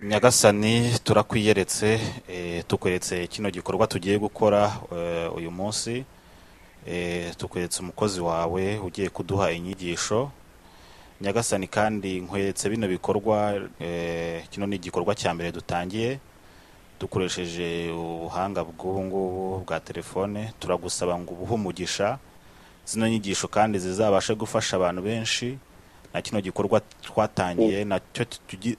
Nyagasani turakwiyeretse tukweretse kino gikorwa tugiye gukora uyu munsi tukweretse umukozi wawe ugiye kuduha inyigisho. Nyagasani kandi nkweretse bino bikorwa kino ni igikorwa cya mbere dutangiye dukoresheje ubuhanga bw'ubungubu bwa telefone. Turagusaba ngo ubuhe umugisha zino nyigisho kandi zizabashe gufasha abantu benshi, na kino gikorwa twatangiye nacyo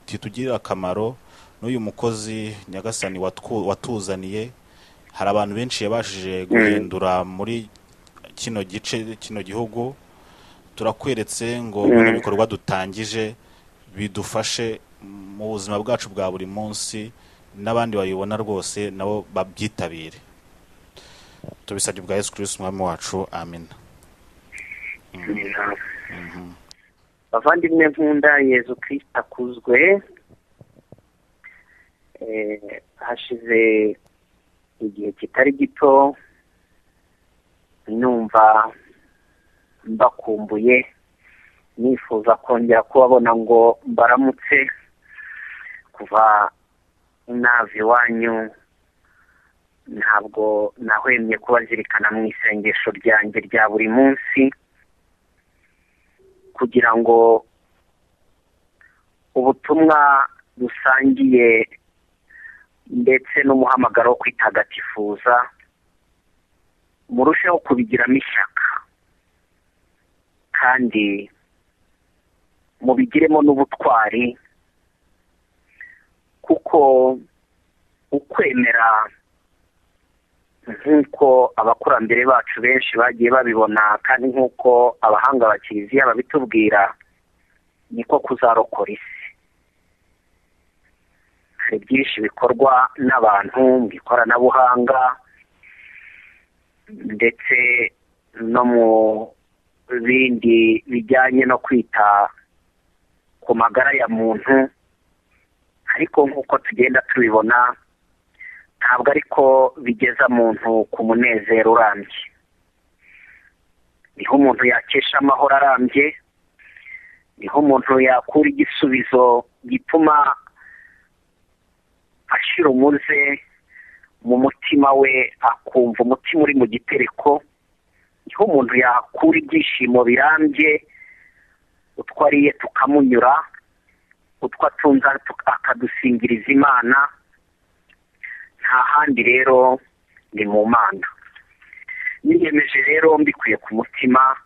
kitugirira akamaro. N'uyu mukozi Nyagasani watuzaniye, hari abantu benshi yabashije guhindura muri kino gice kino gihugu. Turakweretse ngo bino bikorwa dutangije bidufashe mu buzima bwacu bwa buri munsi, n'abandi bayibona rwose nabo babyitabire. Tubisabye bwa Yesu Kristo umwami wacu, amen. Bavandimwe nkunda, Yesu Kristo akuzwe. Hashize igihe kitari gito numva mbakumbuye, nifuza kongera kubabona ngo mbaramutse. Kuva nava iwanyu ntabwo nahwemye kubazirikana mu isengesho ryanjye rya buri munsi, kugira ngo ubutumwa dusangiye ndetse n'umuhamagaro wo kwitagatifuza murusheho kubigiramo ishyaka, kandi mubigiremo n'ubutwari, kuko ukwemera nk'uko abakurambere bacu benshi bagiye babibona, kandi nk'uko abahanga ba Kiliziya babitubwira, niko kuzarokora isi. Hari byinshi bikorwa n'abantu mu ikoranabuhanga ndetse no mu bindi bijyanye no kwita ku magara ya muntu, ariko nk'uko tugenda tubibona ntabwo ariko bigeza muntu ku munezero urambye. Niho umuntu yakesha amahoro arambye, niho umuntu yakura igisubizo gituma ashira umuze mu mutima we, akumva umutima uri mu gitereko. Niho umuntu yakura ibyishimo birambye, utwo ariye tukamunyura, utwo atunze akadusingiriza Imana. Nta handi rero ni mu Mana. Niyemeje rero mbikuye ku mutima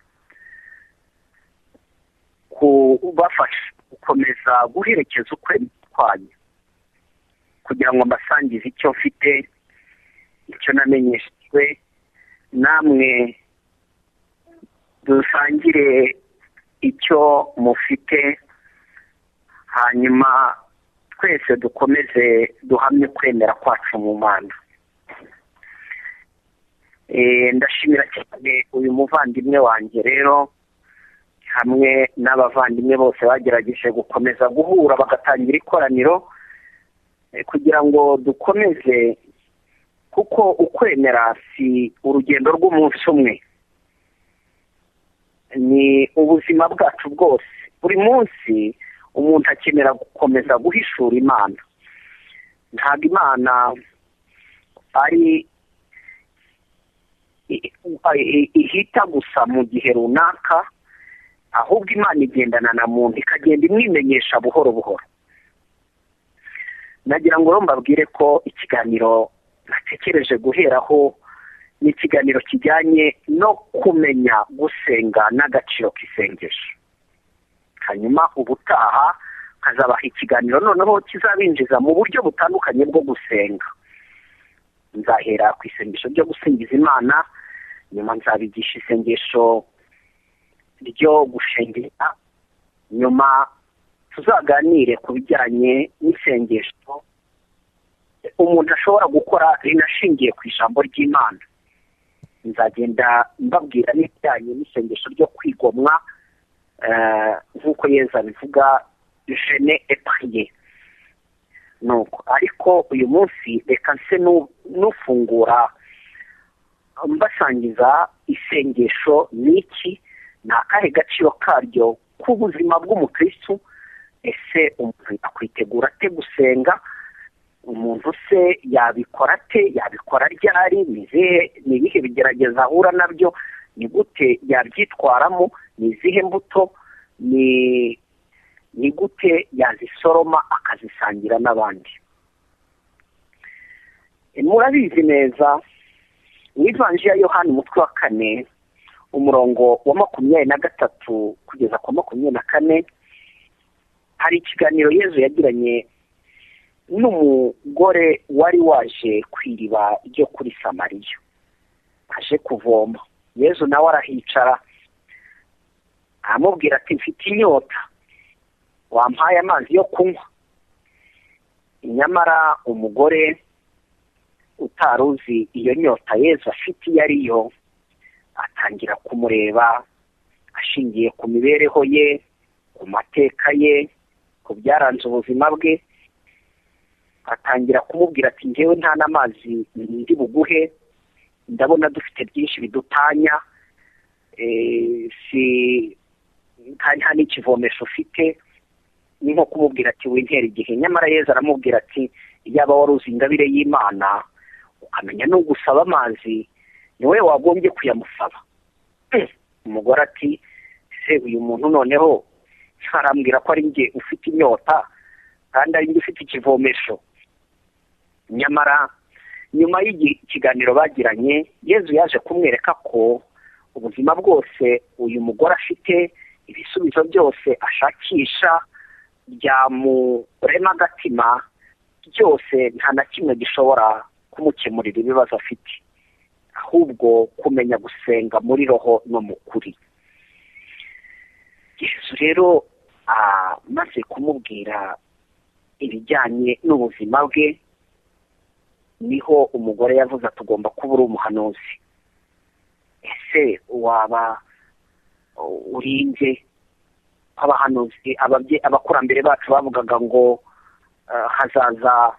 kubafasha gukomeza guherekeza ukwemera kwanyu, kugira ngo mbasangize icyo mfite, icyo namenyeshejwe, namwe dusangire icyo mufite, hanyuma twese dukomeze duhamye kwemera kwacu mu Mana. Ndashimira cyane uyu muvandimwe wanjye rero, hamwe n'abavandimwe bose bagerageje gukomeza guhura bagatangira ikoraniro, kugira ngo dukomeze, kuko ukwemera si urugendo rw'umunsi umwe, ni ubuzima bwacu bwose. Buri munsi umuntu akenera gukomeza guhishura Imana. Ntabwo Imana ari ihita gusa mu gihe runaka, ahubwo Imana igendana na muntu, ikagenda imwimenyesha buhoro buhoro. Nagira ngo mbabwire ko ikiganiro natekereje guheraho ni ikiganiro kijyanye no kumenya gusenga n'agaciro k'isengesho. Hanyuma ubutaha kazabaha ikiganiro noneho kizabinjiza mu buryo butandukanye bwo gusenga. Nzahera ku isengesho ryo gusingiza Imana, nyuma nzabigisha isengesho ryo gushengera, nyuma tuzaganire ku bijyanye n'isengesho umuntu ashobora gukora rinashingiye ku ijambo ry'Imana. Nzagenda mbabwira n'ibijyanye n'isengesho ryo kwigomwa, nk'uko Yesu abivuga, jeûner et prier. Nuko ariko uyu munsi reka nse n'ufungura mbasangiza isengesho n'iki, ni akahe gaciro karyo k'ubuzima bw'umukristo, ese umuntu akwitegura ate gusenga? Umuntu se yabikora ate? Yabikora ryari? ni ibihe bigerageza ahura nabyo? Ni gute yabyitwaramo? Ni izihe mbuto? ni gute yazisoroma akazisangira n'abandi? Murabizi neza mu ivanjiri ya Yohana umutwe wa 4 umurongo wa 23 kugeza ku 24 hari ikiganiro Yezu yagiranye n'umugore wari waje kwiriba ryo kuri Samariya, aje kuvoma. Yezu nawe arahicara amubwira ati mfite inyota, wampaye amazi yo kunywa? Nyamara umugore utaruzi iyo nyota Yezu afite iyo ariyo atangira kumureba ashingiye ku mibereho ye, ku mateka ye, ku byaranze ubuzima bwe. Atangira kumubwira ati ngewe nta n'amazi ndi buguhe, ndabona dufite byinshi bidutanya, nta n'ikivomesho ufite. Ni nko kumubwira ati wintera igihe. Nyamara Yezu aramubwira ati iyaba wari uzi ingabire y'Imana ukamenya no gusaba amazi, ni wowe wagombye kuyamusaba. Umugore ati se uyu muntu noneho arambwira ko ari njye ufite inyota kandi ari njye ufite ikivomesho? Nyamara nyuma y'ikiganiro bagiranye, Yezu yaje kumwereka ko ubuzima bwose uyu mugore afite, ibisubizo byose ashakisha byamurema agatima, byose nta na kimwe gishobora kumukemurira ibibazo afite, ahubwo kumenya gusenga muri roho no mu kuri. Yesu rero maze kumubwira ibijyanye n'ubuzima bwe, niho umugore yavuze tugomba kuba uri umuhanuzi. Ese waba urinze? Abahanuzi abakurambere bacu bavugaga ngo hazaza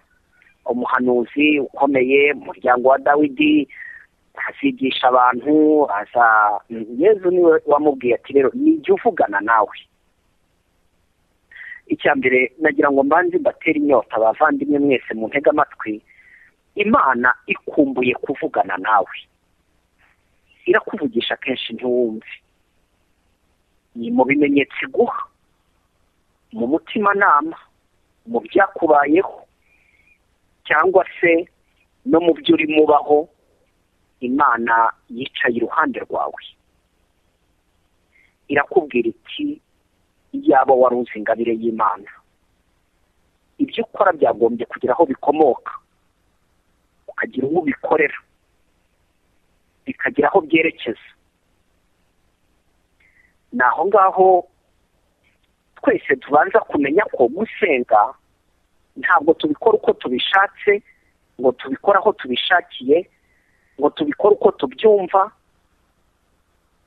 umuhanuzi ukomeye mu muryango wa Dawidi, azigisha abantu. Yezu niwe wamubwiye ati rero nijye uvugana nawe. Icya mbere nagira ngo mbanze mbatere inyota abavandimwe mwese mu ntega amatwi. Imana ikumbuye kuvugana nawe, irakuvugisha kenshi ntiwumve. Ni mu bimenyetso iguha, mu mutimanama, mu byakubayeho, cyangwa se no mu byo urimo ubaho. Imana yicaye iruhande rwawe, irakubwira iti iyaba wari uzi ingabire y'Imana, ibyo ukora byagombye kugira aho bikomoka, ukagira uwo ubikorera, bikagira aho byerekeza. Ni aho ngaho twese tubanza kumenya ko gusenga ntabwo tubikora uko tubishatse, ngo tubikora aho tubishakiye, ngo tubikora uko tubyumva.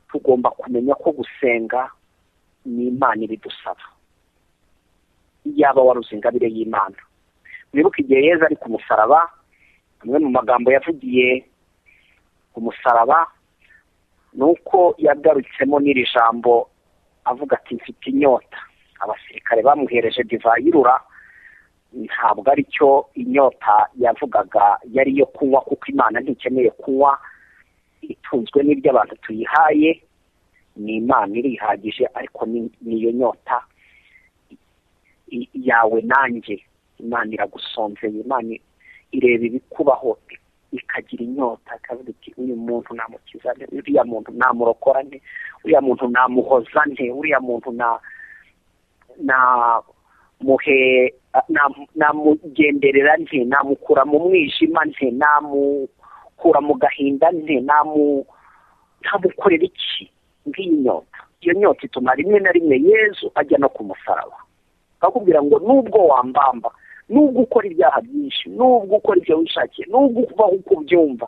Tugomba kumenya ko gusenga ni Imana ibidusaba. Iyaba wari uzi ingabire y'Imana. Mwibuke igihe Yezu ari ku musaraba, amwe mu magambo yavugiye ku musaraba nuko yagarutsemo n'iri jambo avuga ati mfite inyota. Abasirikare bamuhereje divayi irura, ntabwo ari cyo inyota yavugaga yari iyo kunywa, kuko Imana ntikeneye kunywa itunzwe n'ibyo abantu tuyihaye. Ni Imana irihagije, ariko niyo nyota yawe nanjye. Imana iragusonzeye, Imana ireba ibikubaho ikagira inyota, ikavuga iti uyu muntu namukiza nte, uriya muntu namurokora nte, uriya muntu namuhoza nte, uriya muntu namugenderera nte, namukura mu mwijima nte, namukura mu gahinda nte, namukorera iki? Ngiyi nyota. Iyo nyota ituma rimwe na rimwe Yezu ajya no ku musaraba akakubwira ngo nubwo wambamba, nubwo ukora ibyaha byinshi, nubwo ukora ibyo wishakiye, nubwo uva uko ubyumva,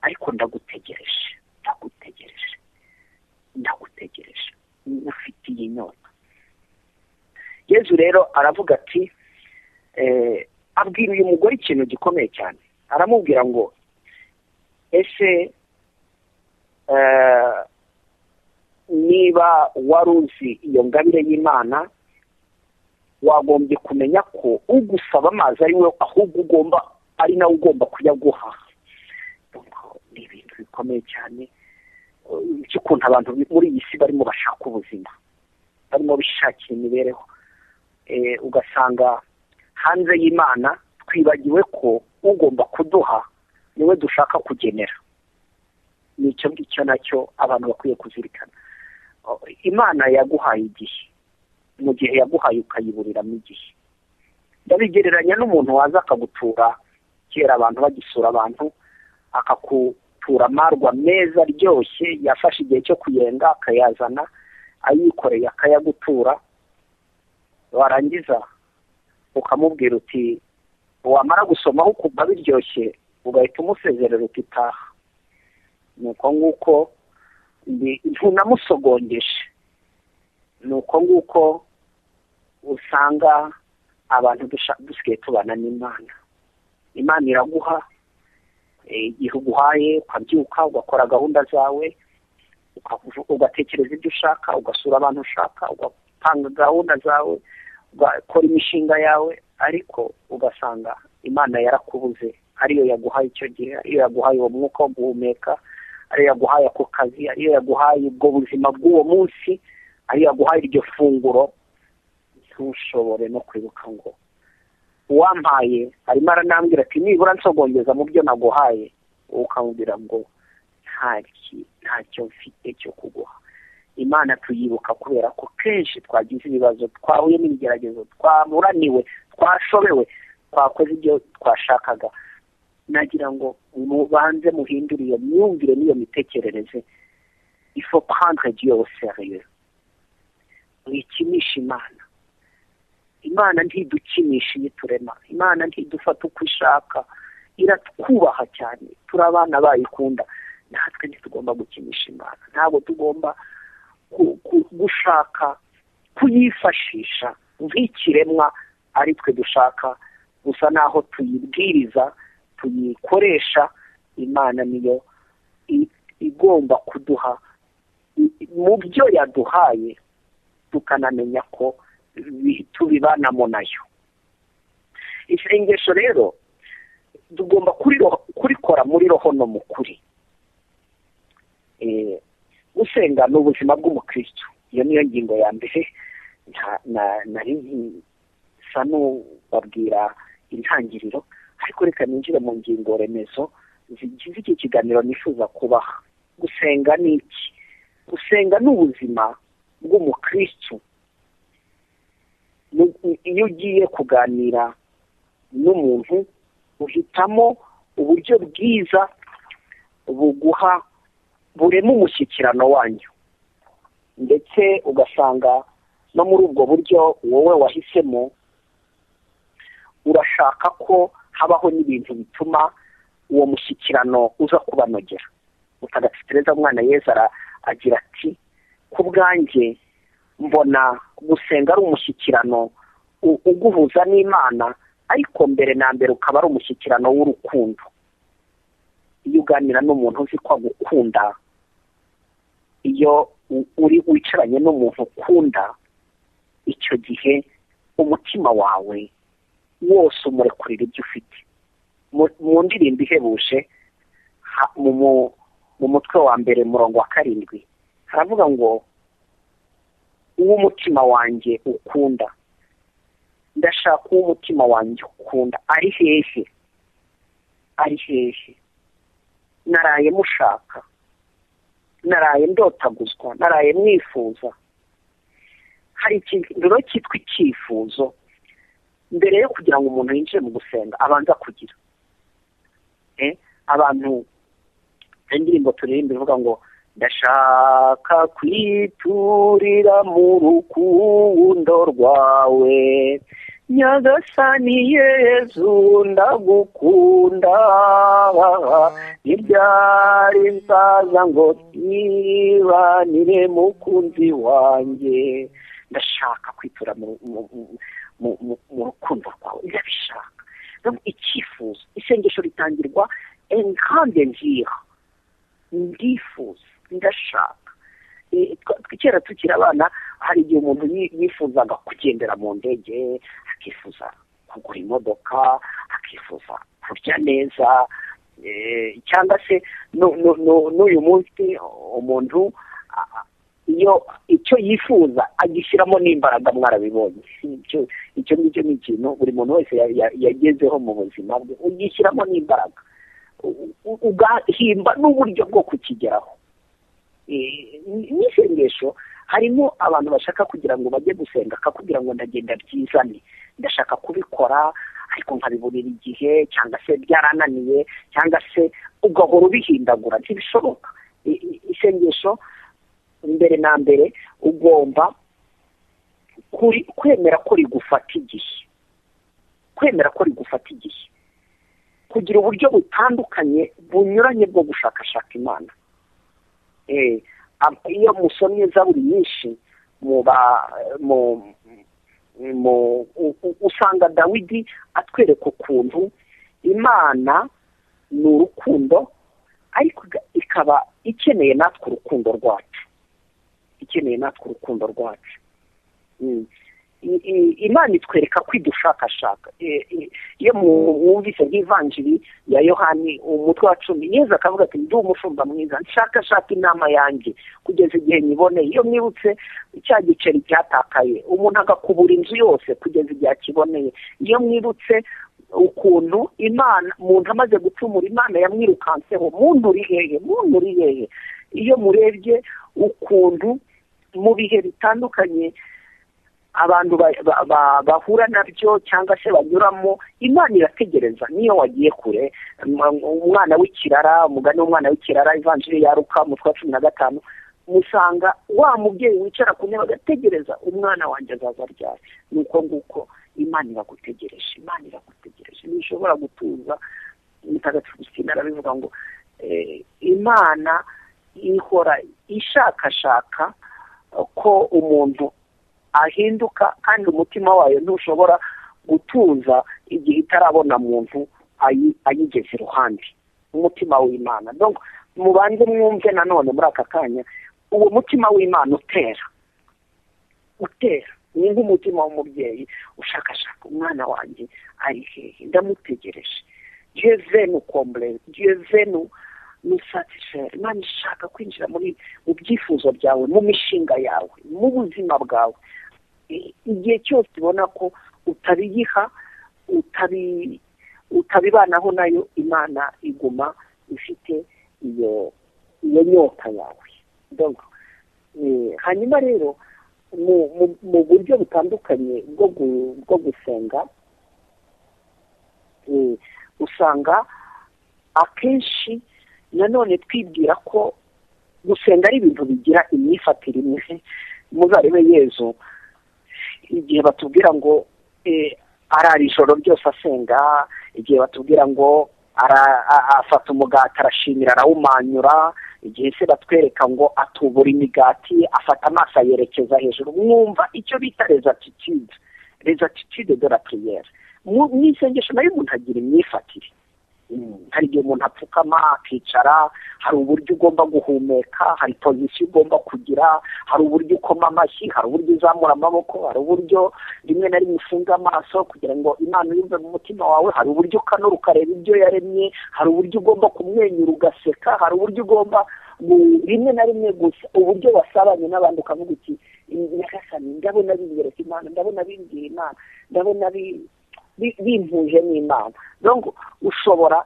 ariko ndagutegereje. Ufitiye inyota. Yezu rero aravuga ati abwira uyu mugore ikintu gikomeye cyane. Aramubwira ngo ese niba wari uzi iyo ngabire y'Imana wagombye kumenya ko ugusaba amazi ari we ahubwo ari nawe ugomba kuyaguha. Ni ibintu bikomeye cyane cy'ukuntu abantu muri iyi si barimo bashaka ubuzima, barimo bishakira imibereho. Ugasanga hanze y'Imana twibagiwe ko ugomba kuduha niwe dushaka kugenera. Nicyo ngicyo nacyo abantu bakwiye kuzirikana. Imana yaguhaye igihe, mu gihe yaguhaye ukayiburiramo igihe. Ndabigereranya n'umuntu waza akagutura, kera abantu bagisura abantu, akakutura amarwa meza aryoshye, yafashe igihe cyo kuyenga akayazana, ayikoreye akayagutura, warangiza ukamubwira uti wamara gusomaho ukumva biryoshye, ugahita umusezerera uti taha. Nuko nguko ntunamusogongeshe. Nuko nguko usanga abantu dusigaye tubana n'Imana. Imana iraguha igihe uguhaye, ukabyuka ugakora gahunda zawe, ugatekereza ibyo ushaka, ugasura abantu ushaka, ugapanga gahunda zawe, ugakora imishinga yawe, ariko ugasanga Imana yarakubuze. Ariyo yaguhaye icyo gihe, ariyo yaguhaye uwo mwuka wo guhumeka, ariyo yaguhaye ako kazi, ariyo yaguhaye ubwo buzima bw'uwo munsi, ariyo yaguhaye iryo funguro. Ntushobore no kwibuka ngo uwampaye arimo aranambwira ati nibura nsogongeza mu byo naguhaye, ukamubwira ngo ntacyo mfite cyo kuguha. Imana tuyibuka kubera ko kenshi twagize ibibazo, twahuye n'ibigeragezo, twaburaniwe, twashobewe, twakoze ibyo twashakaga. Nagira ngo mubanze muhindure iyo myumvire n'iyo mitekerereze. Il faut prendre Dieu au sérieux. Mwikinisha Imana. Imana ntidukinisha iyo turema. Imana ntidufata uko ishaka, iratwubaha cyane, turi abana bayikunda. Natwe ntitugomba gukinisha Imana. Ntabwo tugomba gushaka kuyifashisha nk'ikiremwa ari twe dushaka gusa naho tuyibwiriza, tuyikoresha. Imana niyo igomba kuduha mu byo yaduhaye, tukanamenya ko tubibanamo nayo. Isengesho rero tugomba kurikora muri roho no mu kuri. Gusenga ni ubuzima bw'umukristo. Iyo niyo ngingo ya mbere nari nsa n'ubabwira intangiriro, ariko reka ninjire mu ngingo remezo zigize iki kiganiro nifuza kubaha. Gusenga ni iki? Gusenga ni ubuzima bw'umukristo. Iyo ugiye kuganira n'umuntu, uhitamo uburyo bwiza burema umushyikirano wanyu, ndetse ugasanga no muri ubwo buryo wowe wahisemo urashaka ko habaho n'ibintu bituma uwo mushyikirano uza kubanogera. Mutagatifu Tereza umwana Yezu agira ati, ku bwanjye mbona gusenga ari umushyikirano uguhuza n'Imana, ariko mbere na mbere ukaba ari umushyikirano w'urukundo. Iyo uganira n'umuntu uzi ko agukunda, iyo wicaranye n'umuntu ukunda, icyo gihe umutima wawe wose umurekurira ibyo ufite. Mu ndirimbo ihebuje mu mutwe wa mbere murongo wa 7 haravuga ngo uw'umutima wanjye ukunda, ndashaka uw'umutima wanjye ukunda ari hehe? Ari hehe? Naraye mushaka, naraye ndotaguzwa, naraye mwifuza. Hari ikintu rero cyitwa icyifuzo mbere yo kugira ngo umuntu yinjire mu gusenga abanza kugira. Abantu indirimbo turirimba ivuga ngo ndashaka kwiturira mu rukundo rwawe, Nyagasani Yezu ndagukunda, ibyari nsaza ngo twibanire mukunzi wanjye. Ndashaka kwitura mu rukundo rwawe, ndabishaka. Icyifuzo, isengesho ritangirwa grande njira, ndifuza, ndashaka. Kera tukiri abana hari igihe umuntu yifuzaga kugendera mu ndege, akifuza kugura imodoka, akifuza kurya neza, cyangwa se n'uyu munsi umuntu iyo icyo yifuza agishyiramo n'imbaraga, mwarabiboye. Icyo ngicyo ni ikintu buri muntu wese yagezeho mu buzima bwe, ugishyiramo n'imbaraga, ugahimba n'uburyo bwo kukigeraho. N'isengesho harimo abantu bashaka kugira ngo bajye gusenga, akakubwira ngo ndagenda byizane, ndashaka kubikora ariko nkabiburira igihe, cyangwa se byarananiye, cyangwa se ugahora ubihindagura, ntibishoboka. Isengesho mbere na mbere ugomba kwemera ko rigufata igihe, kugira uburyo butandukanye bunyuranye bwo gushakashaka Imana. Iyo musomye Zaburi nyinshi usanga Dawidi atwereka ukuntu Imana ni urukundo, ariko ikaba ikeneye natwe urukundo rwacu. Imana itwereka ko idushakashaka. Iyo mwumvise nk'ivanjiri ya Yohani umutwe wa 10, Yesu akavuga ati ndi umushumba mwiza, nshakashaka inama yanjye kugeza igihe nyiboneye. Iyo mwibutse cya giceri cyatakaye, umuntu agakubura inzu yose kugeza igihe akiboneye. Iyo mwibutse ukuntu Imana, umuntu amaze gucumura, Imana yamwirukanseho, muntu uri hehe. Iyo murebye ukuntu mu bihe bitandukanye abantu bahura nabyo cyangwa se banyuramo, Imana irategereza. Niyo wagiye kure, umwana w'ikirara, umugani w'umwana w'ikirara, ivanjiri ya Luka umutwe wa 15, musanga wa mubyeyi wicara ku ntebe agategereza, umwana wanjye azaza ryari. Nuko nguko Imana iragutegereje, ntishobora gutuza. Mutagatifu Agustina arabivuga ngo Imana ihora ishakashaka ko umuntu ahinduka, kandi umutima wayo ntushobora gutuza igihe itarabona muntu ayigeze iruhande, umutima w'Imana. Donc mubanze mwumve nanone muri aka kanya, uwo mutima w'Imana utera ni nk'umutima w'umubyeyi ushakashaka, umwana wanjye ari hehe, ndamutegereje. Dieu veut nous combler, Dieu veut nous satisfaire. Imana ishaka kwinjira mu byifuzo byawe, mu mishinga yawe, mu buzima bwawe. Igihe cyose ubona ko utabiyiha, utabibanaho nayo, Imana iguma ifite iyo nyota yawe. Donc hanyuma rero mu buryo butandukanye bwo gusenga, usanga akenshi nanone twibwira ko gusenga ari ibintu bigira imyifatire imwe. Muzarebe Yezu igihe batubwira ngo arara ijoro ryose asenga, igihe batubwira ngo afata umugati arashimira arawumanyura, igihe se batwereka ngo atubura imigati, afata amaso ayerekeza hejuru. Mwumva icyo bita les attitudes de la prière. Mu isengesho nayo umuntu agira imyifatire. Hari igihe umuntu apfukama akicara, hari uburyo ugomba guhumeka, hari pozisiyo ugomba kugira, hari uburyo ukoma amashyi, hari uburyo uzamura amaboko, hari uburyo rimwe na rimwe ufunga amaso kugira ngo Imana yumve mu mutima wawe, hari uburyo ukanura ukareba ibyo yaremye, hari uburyo ugomba kumwenyura ugaseka, hari uburyo ugomba rimwe na rimwe gusa uburyo wasabanye n'abandi ukavuga uti Nyagasani, ndabona biyereka Imana, ndabona bimbwira Imana, ndabona bimpuje n'Imana. Donc ushobora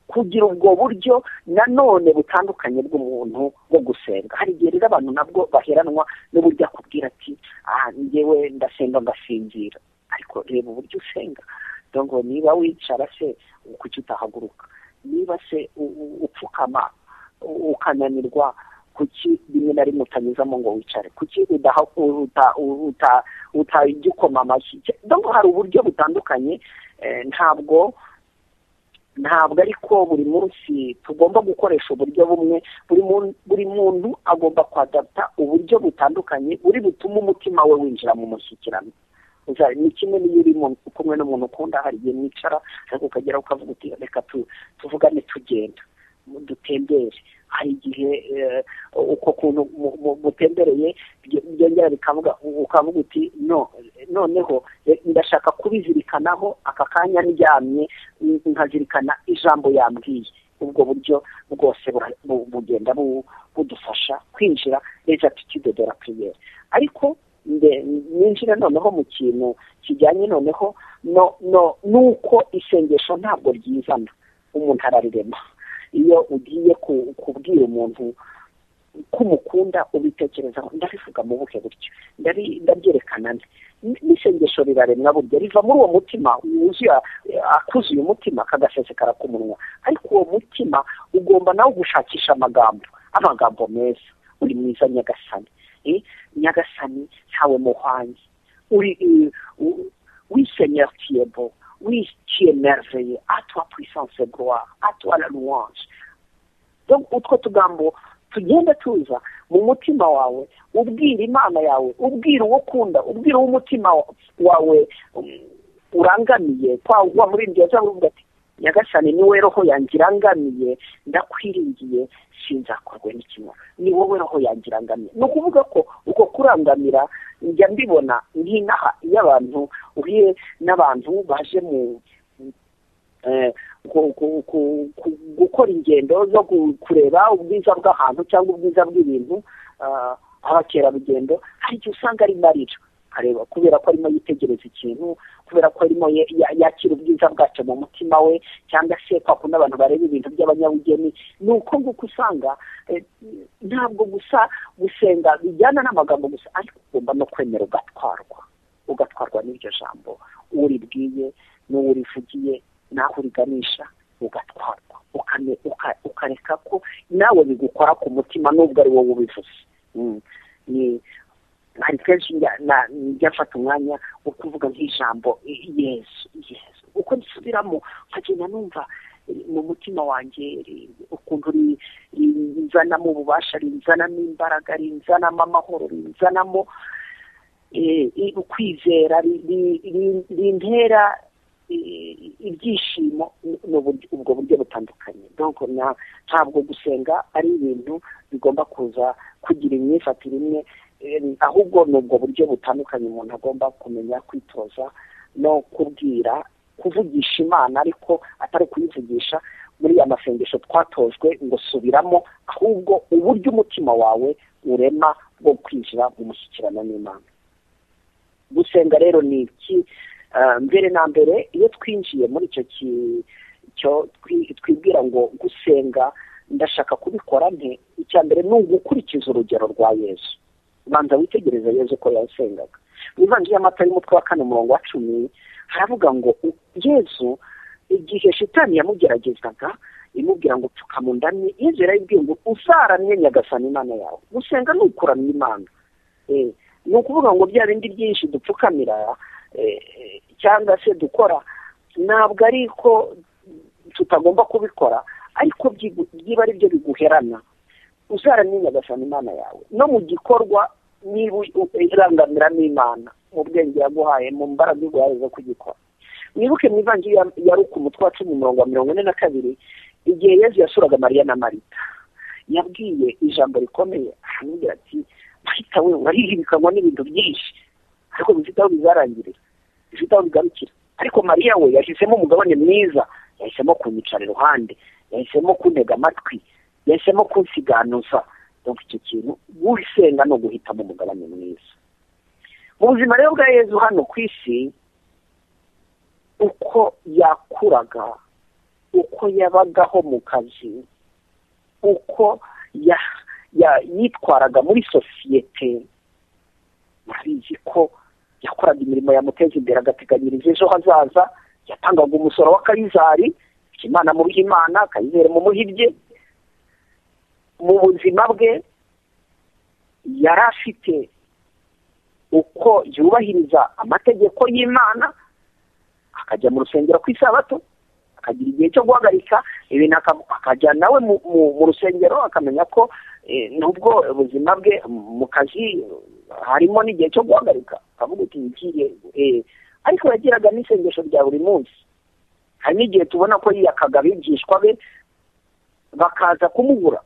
kugira ubwo buryo nanone butandukanye bw'umuntu bwo gusenga. Hari igihe rero abantu nabwo baheranwa n'uburyo akubwira ati njyewe ndasenga ngasinzira, ariko reba uburyo usenga. Donc niba wicara se kuki utahaguruka, niba se upfukama ukananirwa, kuki rimwe na rimwe utanyuzamo ngo wicare, kuki utajya ukoma amashyi. Donc hari uburyo butandukanye. Ntabwo ariko buri munsi tugomba gukoresha uburyo bumwe. Buri muntu agomba kwadapta uburyo butandukanye buri butuma umutima we winjira mu mushyikirano. Ni kimwe n'iyo uri kumwe n'umuntu ukunda, hari igihe mwicara ariko ukagera ukavuga uti reka tuvugane, tugenda dutembere, hari igihe uko kuntu mutembereye byongera bikavuga ukavuga uti noneho ndashaka kubizirikanaho aka kanya ndyamye nkazirikana ijambo yambwiye. ubwo buryo bwose bugenda budufasha kwinjira les attitudes de la prière. ariko ninjira noneho mu kintu kijyanye noneho nuko isengesho ntabwo ryizana, umuntu ararirema. iyo ugiye kubwira umuntu ko umukunda ubitekerezaho, ndabivuga mu buhe buryo, ndabyerekana n'isengesho riraremwa burya riva muri uwo mutima wuzuye, akuzuye umutima kagasesekara ku munwa. ariko uwo mutima ugomba nawe gushakisha amagambo meza. uri mwiza Nyagasani, Nyagasani ntawe muhwanye, oui Seigneur tu es beau, oui tu es merveilleux, à toi puissance et gloire, à toi la louange. donc utwo tugambo tugenda tuza mu mutima wawe, ubwira Imana yawe, ubwira uwo ukunda, ubwira umutima wawe urangamiye kwa muri ndiye cyangwa ati Nyagasani niwe roho yanjye irangamiye, ndakwiringiye sinzakorwe n'ikimwa, ni wowe roho yanjye irangamiye. no kuvuga ko uko kurangamira njya mbibona nk'inaha y'abantu uriye n'abantu baje mu gukora ingendo zo kureba ubwiza bw'ahantu cyangwa ubwiza bw'ibintu, abakerarugendo. hari igihe usanga ari marira areba kubera ko arimo yitegereza ikintu, kubera ko arimo yakira ubwiza bwacyo mu mutima we, cyangwa se kwa kundi abantu bareba ibintu by'abanyabugeni. ni uko nguko usanga ntabwo gusa gusenga bijyana n'amagambo gusa, ariko ugomba no kwemera ugatwarwa n'iryo jambo uribwiye n'uwo urivugiye naho uriganisha, ugatwarwa ukareka ko nawe bigukora ku mutima nubwo ari wowe ubivuze. hari kenshi njya mfata umwanya wo kuvuga nk'ijambo Yesu, uko nsubiramo nkagenda numva mu mutima wanjye ukuntu rinzanamo ububasha, rinzanamo imbaraga, rinzanamo amahoro, rinzanamo ukwizera, rintera ibyishimo. ubwo buryo butandukanye. donc ntabwo gusenga ari ibintu bigomba kuza kugira imyifatire imwe, ahubwo ni ubwo buryo butandukanye umuntu agomba kumenya kwitoza no kuvugisha Imana, ariko atari kuyivugisha muri ya masengesho twatojwe ngo subiramo, ahubwo uburyo umutima wawe urema bwo kwinjira mu mushyikirano n'Imana. gusenga rero ni iki? mbere na mbere iyo twinjiye muri icyo twibwira ngo gusenga ndashaka kubikora nte, icya mbere ni ugukurikiza urugero rwa Yesu. banza witegereza Yesu ko yasengaga. mu Ivanjili y'Amata y'umutwe wa 4:10 haravuga ngo Yesu igihe Shitani yamugeragezaga imubwira ngo pfuka mu ndamye, Yesu yarabwiye ngo uzaramye Nyagasani Imana yawe. gusenga ni ukuramya Imana. ni ukuvuga ngo bya bindi byinshi dupfukamira cyangwa se dukora, ntabwo ari ko tutagomba kubikora, ariko byiba ari byo biguherana. uzaramye Nyagasani Imana yawe no mu gikorwa, niba irangamira n'Imana mu bwenge yaguhaye, mu mbaraga yaguhaye zo kugikora. mwibuke mu Ivanjili ya Luka umutwe wa 10:42 igihe Yesu yasuraga Mariya na Marita, yabwiye ijambo rikomeye, aramubwira ati Marita we warihibikanywa n'ibintu byinshi, ariko bifite aho bizarangirira, bifite aho bigarukira. ariko Mariya we yahisemo umugabane mwiza, yahisemo kunyicara iruhande, yahisemo kuntega amatwi, yahisemo kunsiganuza. donc icyo kintu gusenga no guhitamo umugabane mwiza. mu buzima rero bwa Yesu hano ku isi, uko yakuraga, uko yabagaho mu kazi, uko yitwaraga muri sosiyete, murabizi ko yakoraga imirimo yamuteza imbere, agateganyiriza ejo hazaza, yatangaga umusoro wa Kayizari, Imana mu bw'Imana, Kayizari mu muhibye. mu buzima bwe yari afite uko yubahiriza amategeko y'Imana, akajya mu rusengero ku isabato, akagira igihe cyo guhagarika ibintu, akajya nawe mu rusengero, akamenya ko nubwo ubuzima bwe mu kazi harimo n'igihe cyo guhagarika, akavuga uti ngiye. ariko yagiraga n'isengesho rya buri munsi. hari n'igihe tubona ko yiyakaga abigishwa be bakaza kumubura,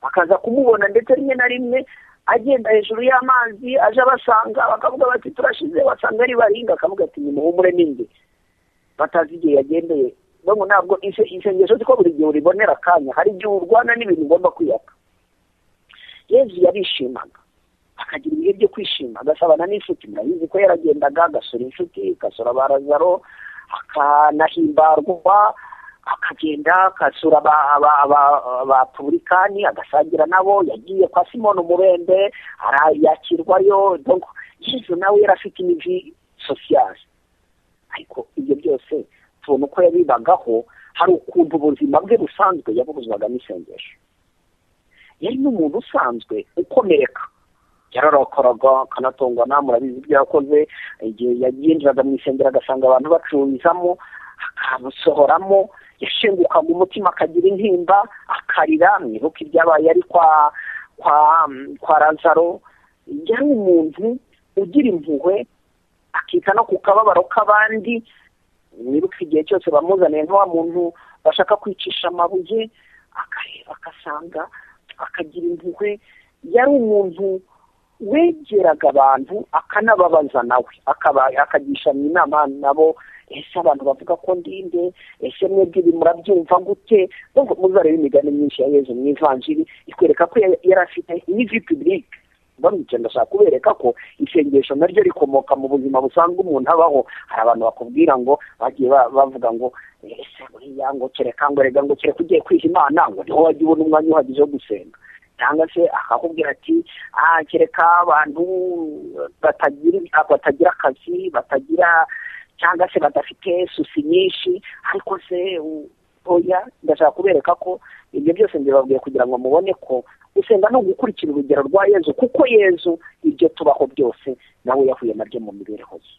bakaza kumubona ndetse rimwe na rimwe agenda hejuru y'amazi aje abasanga bakavuga bati turashize, wasanga ari baringa, akavuga ati nimuhumure ninde, batazi igihe yagendeye. Ntabwo isengesho ko buri gihe uribonera akanya, hari igihe urwana n'ibintu ugomba kwiyaka. Yezu yarishimaga, akagira ibihe byo kwishima, agasabana n'inshuti. Murabizi ko yaragendaga agasura inshuti, agasura ba Lazaro, akanahimbarwa, akagenda agasura abapubulikani agasangira nabo. Yagiye kwa Simoni umubembe yakirwayo. Yezu nawe yari afite imivi sosiyale. Ariko ibyo byose tubona uko yabibagaho, hari ukuntu ubuzima bwe busanzwe yabubuzwaga n'isengesho. Yari n'umuntu usanzwe ukomereka, yararakoraga akanatongana. Murabizi ibyo yakoze, igihe yinjiraga mu isengero agasanga abantu bacururizamo akabusohoramo, yashengukaga umutima akagira intimba akarira. Mwibuke ibyabaye ari kwa Lazaro. Yari umuntu ugira impuhwe, akita no ku kababaro k'abandi. Mwibuke igihe cyose bamuzaniye nka muntu bashaka kwicisha amabuye, akareba agasanga, akagira impuhwe. Yari umuntu wegeraga abantu akanababaza nawe, akagishanya inama nabo. Ese abantu bavuga ko ndinde, ese mwebwe ibi murabyumva gute? Muzarebe imigani myinshi ya Yezu mu ivanjiri ikwereka ko yari afite n'ivi publique. Bamwica ndashaka kubereka ko isengesho naryo rikomoka mu buzima busanzwe umuntu abaho. Hari abantu bakubwira ngo bagiye bavuga ngo ese buriya ngo kereka ngo rega ngo kereka ugiye kwiha Imana ngo niho wajya ubona umwanya uhagije wo gusenga, cyangwa se akakubwira ati kereka abantu batagira akazi, batagira cyangwa se badafite susi nyinshi. Ariko se oya, ndashaka kubereka ko ibyo byose mbibabwiye kugira ngo mubone ko gusenga no gukurikira urugero rwa Yezu, kuko Yezu ibyo tubaho byose nawe yahuye nabyo mu mibereho ye,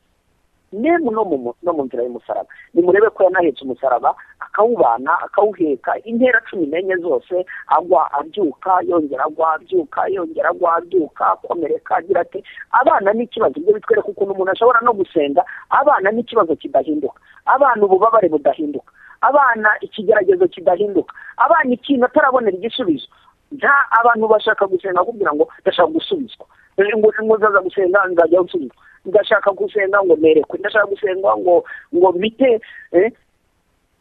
nemwe no mu nzira y'umusaraba. Nimurebe ko yanahetse umusaraba akawubana, akawuheka intera 14 zose, agwa abyuka, yongera agwa abyuka, yongera agwa abyuka, akomereka, agira ati abana n'ikibazo. Ibyo bitwereka ukuntu umuntu ashobora no gusenga abana n'ikibazo kidahinduka, abana ububabare budahinduka, abana ikigeragezo kidahinduka, abana ikintu atarabonera igisubizo. Nta abantu bashaka gusenga kugira ngo ndashaka gusubizwa, ngo nzaza gusenga nzajya gusubizwa, ndashaka gusenga ngo nerekwe, ndashaka gusenga ngo mpite.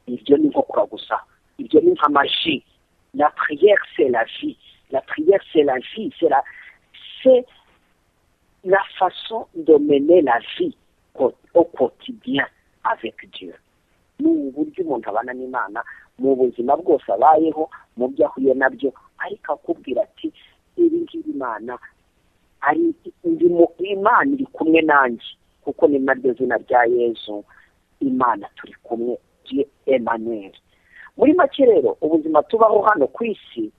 Ibyo ni nko kuragusa, ibyo ni nka magie. La prière c'est la vie, la prière c'est la vie, c'est la façon de mener la vie au quotidien avec Dieu. Ni uburyo umuntu abana n'Imana mu buzima bwose abayeho, mu byo ahuye nabyo, ariko akubwira ati ibi ngibi Imana ari Imana iri kumwe nanjye, kuko ni naryo zina rya Yezu, Imana turi kumwe, Dieu Emmanuel. Muri make rero ubuzima tubaho hano ku isi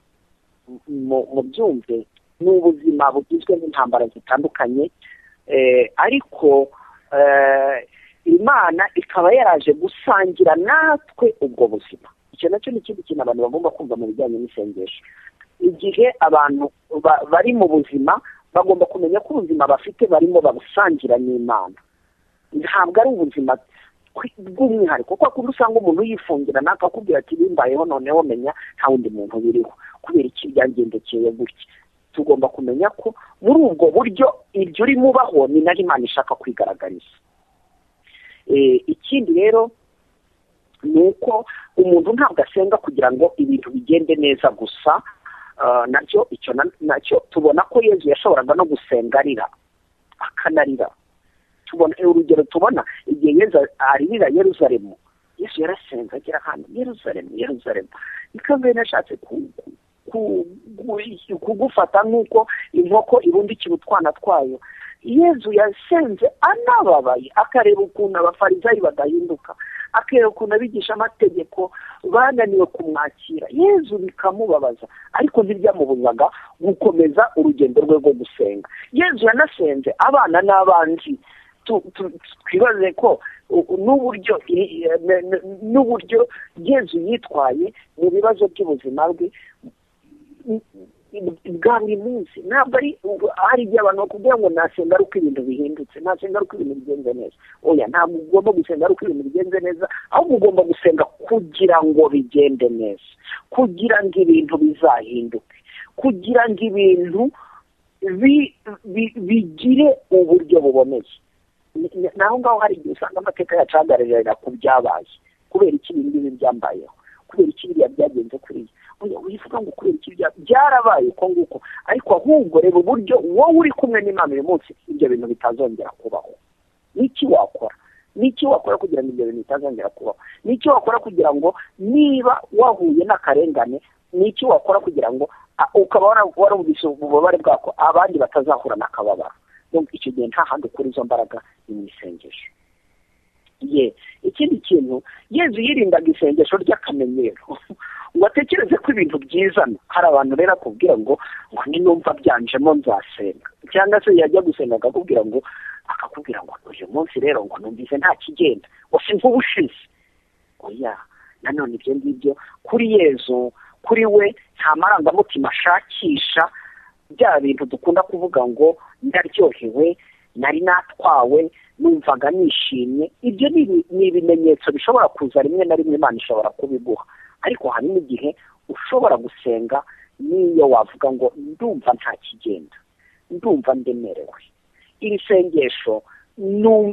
mu byumve ni ubuzima bugizwe n'intambara zitandukanye, ariko Imana ikaba yaraje gusangira natwe ubwo buzima. Icyo nacyo ni ikindi kintu abantu bagomba kumva mu bijyanye n'isengesho. Igihe abantu bari mu buzima bagomba kumenya ko ubuzima bafite barimo babusangira n'Imana. Ntabwo ari ubuzima bw'umwihariko, kuko usanga umuntu yifungira nakakubwira ati bimbayeho noneho menya nta wundi muntu biriho, kubera iki byangendekeye gutya. Tugomba kumenya ko muri ubwo buryo ibyo uri mubaho ni naho Imana ishaka kwigaragariza. Ikindi rero ni uko umuntu ntabwo asenga kugira ngo ibintu bigende neza gusa. Nacyo tubona ko Yezu yashoboraga no gusenga arira, akanarira. Tubona urugero, tubona igihe Yezu aririra Yerusalemu, Yesu yarasenze agira hano Yerusalemu. Nikambe nashatse kugufata nk'uko inkoko ibundikira utwana twayo. Yezu yasenze anababaye, akareba ukuntu abafarisayi badahinduka, akareba ukuntu abigisha amategeko bananiwe kumwakira. Yezu bikamubabaza, ariko ntibyamubuzaga gukomeza urugendo rwe rwo gusenga. Yezu yanasenze abana n'abanzi. Twibaze ko n'uburyo Yezu yitwaye mu bibazo by'ubuzima bwe bwa buri munsi. Ntabwo hari igihe abantu bakubwira ngo nasenga ari uko ibintu bihindutse, nasenga ari uko ibintu bigenze neza. Oya, ntabwo ugomba gusenga ari uko ibintu bigenze neza, ahubwo ugomba gusenga kugira ngo bigende neza, kugira ngo ibintu bizahinduke, kugira ngo ibintu bigire uburyo buboneye. Naho ngaho hari igihe usanga amateka yacu ahagararira ku byabaye, kubera iki ibintu byambayeho, kubera iki biriya byagenze kuriya, wivuga ngo kubera iki byarabaye uko nguko, ariko ahubwo reba uburyo wowe uri kumwe n'Imana uyu munsi ibyo bintu bitazongera kubaho. Niki wakora kugira ngo ibyo bintu bitazongera kubaho? Niki wakora kugira ngo niba wahuye n'akarengane, niki wakora kugira ngo ukaba warumvise ububabare bwako abandi batazahura n'akababaro? Icyo gihe nta handi ukura izo mbaraga mu isengesho. Ikindi kintu, Yezu yirindaga isengesho ry'akamenyero ngo atekereze ko ibintu byizana. Hari abantu rero akubwira ngo ninumva byanjemo nzasenga, cyangwa se yajya gusenga akakubwira ngo uyu munsi rero ngo numvise nta kigenda, wose nk'ubushize. Oya, nanone ibyo ngibyo kuri Yezu, kuri we nta marangamutima ashakisha, bya bintu dukunda kuvuga ngo ndaryohewe, nari natwawe, numvaga nishimye. Ibyo ni ibimenyetso bishobora kuza rimwe na rimwe, Imana ishobora kubiguha, ariko hari n'igihe ushobora gusenga n'iyo wavuga ngo ndumva nta kigenda, ndumva ndemerewe, iri sengesho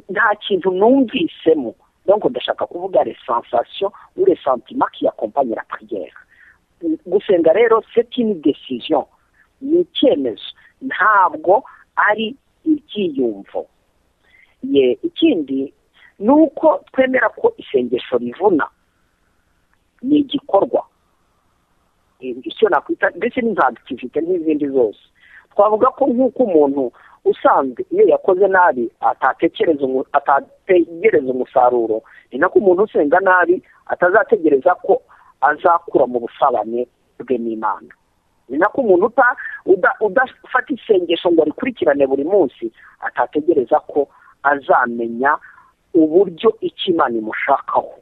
nta kintu numvisemo. Donc ndashaka kuvuga les sensations ou les sentiments qui accompagnent la prière. Gusenga rero c'est une décision, ni icyemezo, ntabwo ari ibyiyumvo. Ikindi ni uko twemera ko isengesho rivuna, ni igikorwa, icyo nakwita ndetse n'iza activité n'izindi zose. Twavuga ko nk'uko umuntu usanzwe iyo yakoze nabi atategereza umusaruro, ni nako umuntu usenga nabi atazategereza ko azakura mu busabane bwe n'Imana. Ni nako umuntu udafata isengesho ngo rikurikirane buri munsi atategereza ko azamenya uburyo icyo Imana imushakaho.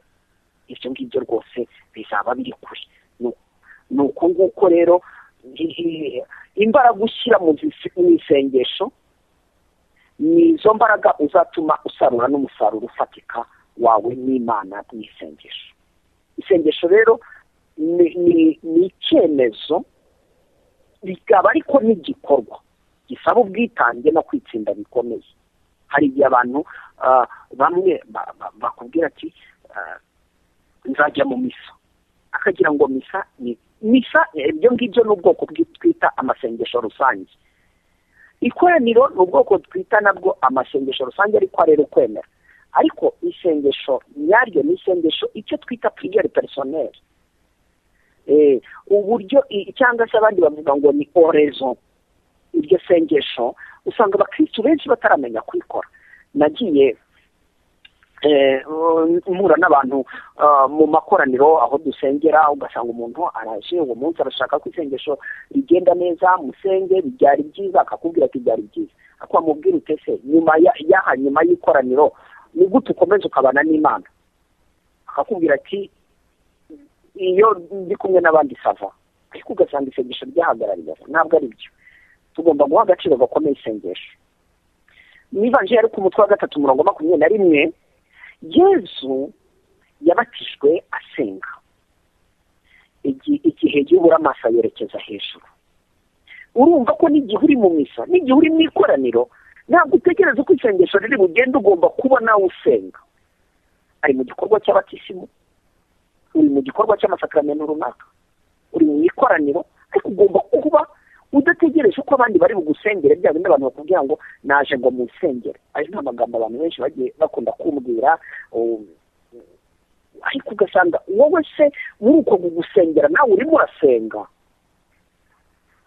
Ibyo ngibyo rwose bizaba biri kure. Ni uko nguko rero imbaraga ushyira mu isengesho, ni izo mbaraga uzatuma usarura n'umusaruro ufatika wawe n'Imana mu isengesho. Isengesho rero ni icyemezo, bikaba ariko n'igikorwa gisaba ubwitange no kwitsinda bikomeye. Hari igihe abantu bamwe bakubwira ati nzajya mu misa, akagira ngo misa ibyo ngibyo ni ubwoko twita amasengesho rusange. Ikoraniro ni ubwoko twita nabwo amasengesho rusange, ariko rero kwemera. Ariko isengesho nyaryo ni isengesho icyo twita prière personnelle. Uburyo cyangwa se abandi bavuga ngo ni oraison. Iryo sengesho usanga abakristo benshi bataramenya kwikora. Nagiye mpura n'abantu mu makoraniro aho dusengera, ugasanga umuntu araje uwo munsi arashaka ko isengesho rigenda neza, musenge byari byiza, akakubwira ati byari byiza. Akwamubwira utese nyuma y'ikoraniro ni gute ukomeza ukabana n'Imana? Akakubwira ati iyo ndi kumwe n'abandi sava, ariko ugasanga isengesho ryahagarariye. Ntabwo ari byo. Tugomba guha agaciro gakomeye isengesho. N'ivanjiri ari ku mutwe wa 3:21, Yezu yabatijwe asenga. Igihe yubura amaso yerekeza hejuru. Urumva ko n'igihe uri mu misa, n'igihe uri mu ikoraniro, ntabwo utekereza ko isengesho riri bugende, ugomba kuba nawe usenga. Ari mu gikorwa cy'abatisimu, uri mu gikorwa cy'amasakramentu runaka, uri mu ikoraniro, ariko ugomba kuba udategereje ko abandi bari bugusengere, bya bindi abantu bakubwira ngo naje ngo musengere. Ayo nta magambo abantu benshi bagiye bakunda kumbwira, ariko ugasanga wowe se muri uko gusengera nawe urimo urasenga.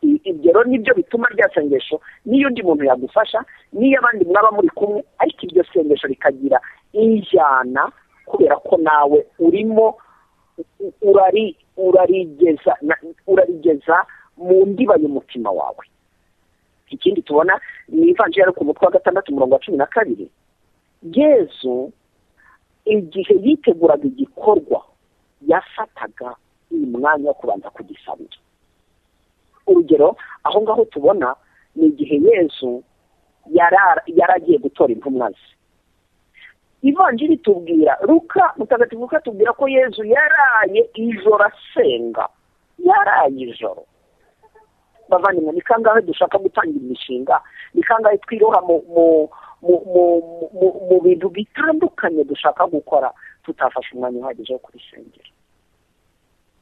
Ibyo rero nibyo bituma rya sengesho niyo undi muntu yagufasha, niyo abandi mwaba muri kumwe, ariko iryo sengesho rikagira injyana, kubera ko nawe urimo urarigeza mu ndiba y'umutima wawe. Ikindi tubona ni ivanjiri ari ku mutwe wa 6:12. Yezu igihe yiteguraga igikorwa yafataga umwanya wo kubanza kugisabira. Urugero aho ngaho tubona ni igihe Yezu yaragiye gutora intumwa ze. Ivanjiri tubwira mutagatifu Luka tubwira ko Yezu yaraye ijoro asenga, yaraye ijoro. bavandimwe ni kangahe dushaka gutangira imishinga, ni kangahe twiroha mu bintu bitandukanye dushaka gukora tutafashe umwanya uhagije wo kubisengera.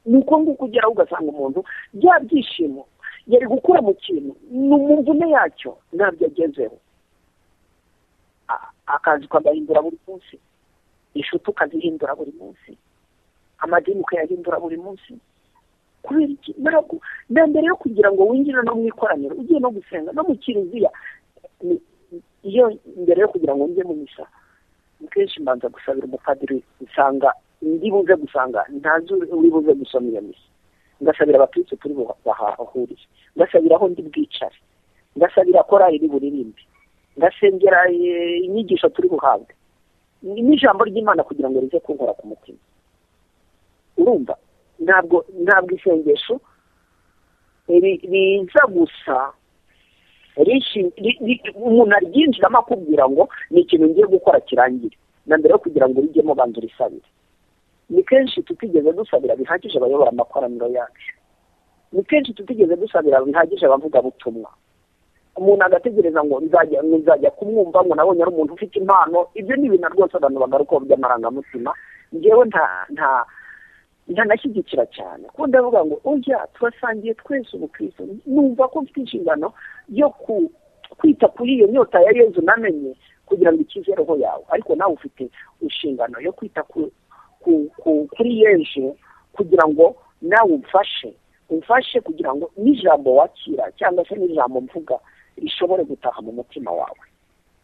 Ni uko nguko ugeraho ugasanga umuntu bya byishimo yari gukura mu kintu mu mvune yacyo ntabyo agezeho, akazi ukagahindura buri munsi, inshuti ukazihindura buri munsi, amadini ukayahindura buri munsi. Kubera iki? Ntabwo mbere yo kugira ngo winjire no mu ikoraniro ugiye no gusenga no mu kiliziya, iyo mbere yo kugira ngo njye mu misa kenshi mbanza gusabira umupadiri, usanga ndi buze gusanga ntazi uri buze gusoma iyo misa, ngasabira abakristo turi bahahuriye, ngasabira aho ndi bwicare, ngasabira korali iri buririmbe, ngasengera inyigisho turi buhabwe n'ijambo ry'Imana kugira ngo rize kunkora ku mutima. Urumva ntabwo isengesho riza gusa umuntu aryinjiramo akubwira ngo ni ikintu ngiye gukora kirangire, na mbere yo kugira ngo urijyemo banza urisabire. Ni kenshi tutigeze dusabira bihagije abayobora amakoraniro yacu, ni kenshi tutigeze dusabira bihagije abavugabutumwa. Umuntu agategereza ngo nzajya kumwumva ngo nabonye ari umuntu ufite impano. Ibyo ni ibintu rwose abantu bagarukaho by'amarangamutima. Njyewe ntanashyigikira cyane kuko ndavuga ngo oya, turasangiye twese ubukristo. Numva ko mfite inshingano yo kwita kuri iyo nyota ya Yezu namenye kugira ngo ikize roho yawe, ariko nawe ufite inshingano yo kwita kuri Yezu kugira ngo nawe umfashe kugira ngo n'ijambo wakira cyangwa se n'ijambo mvuga rishobore gutaha mu mutima wawe.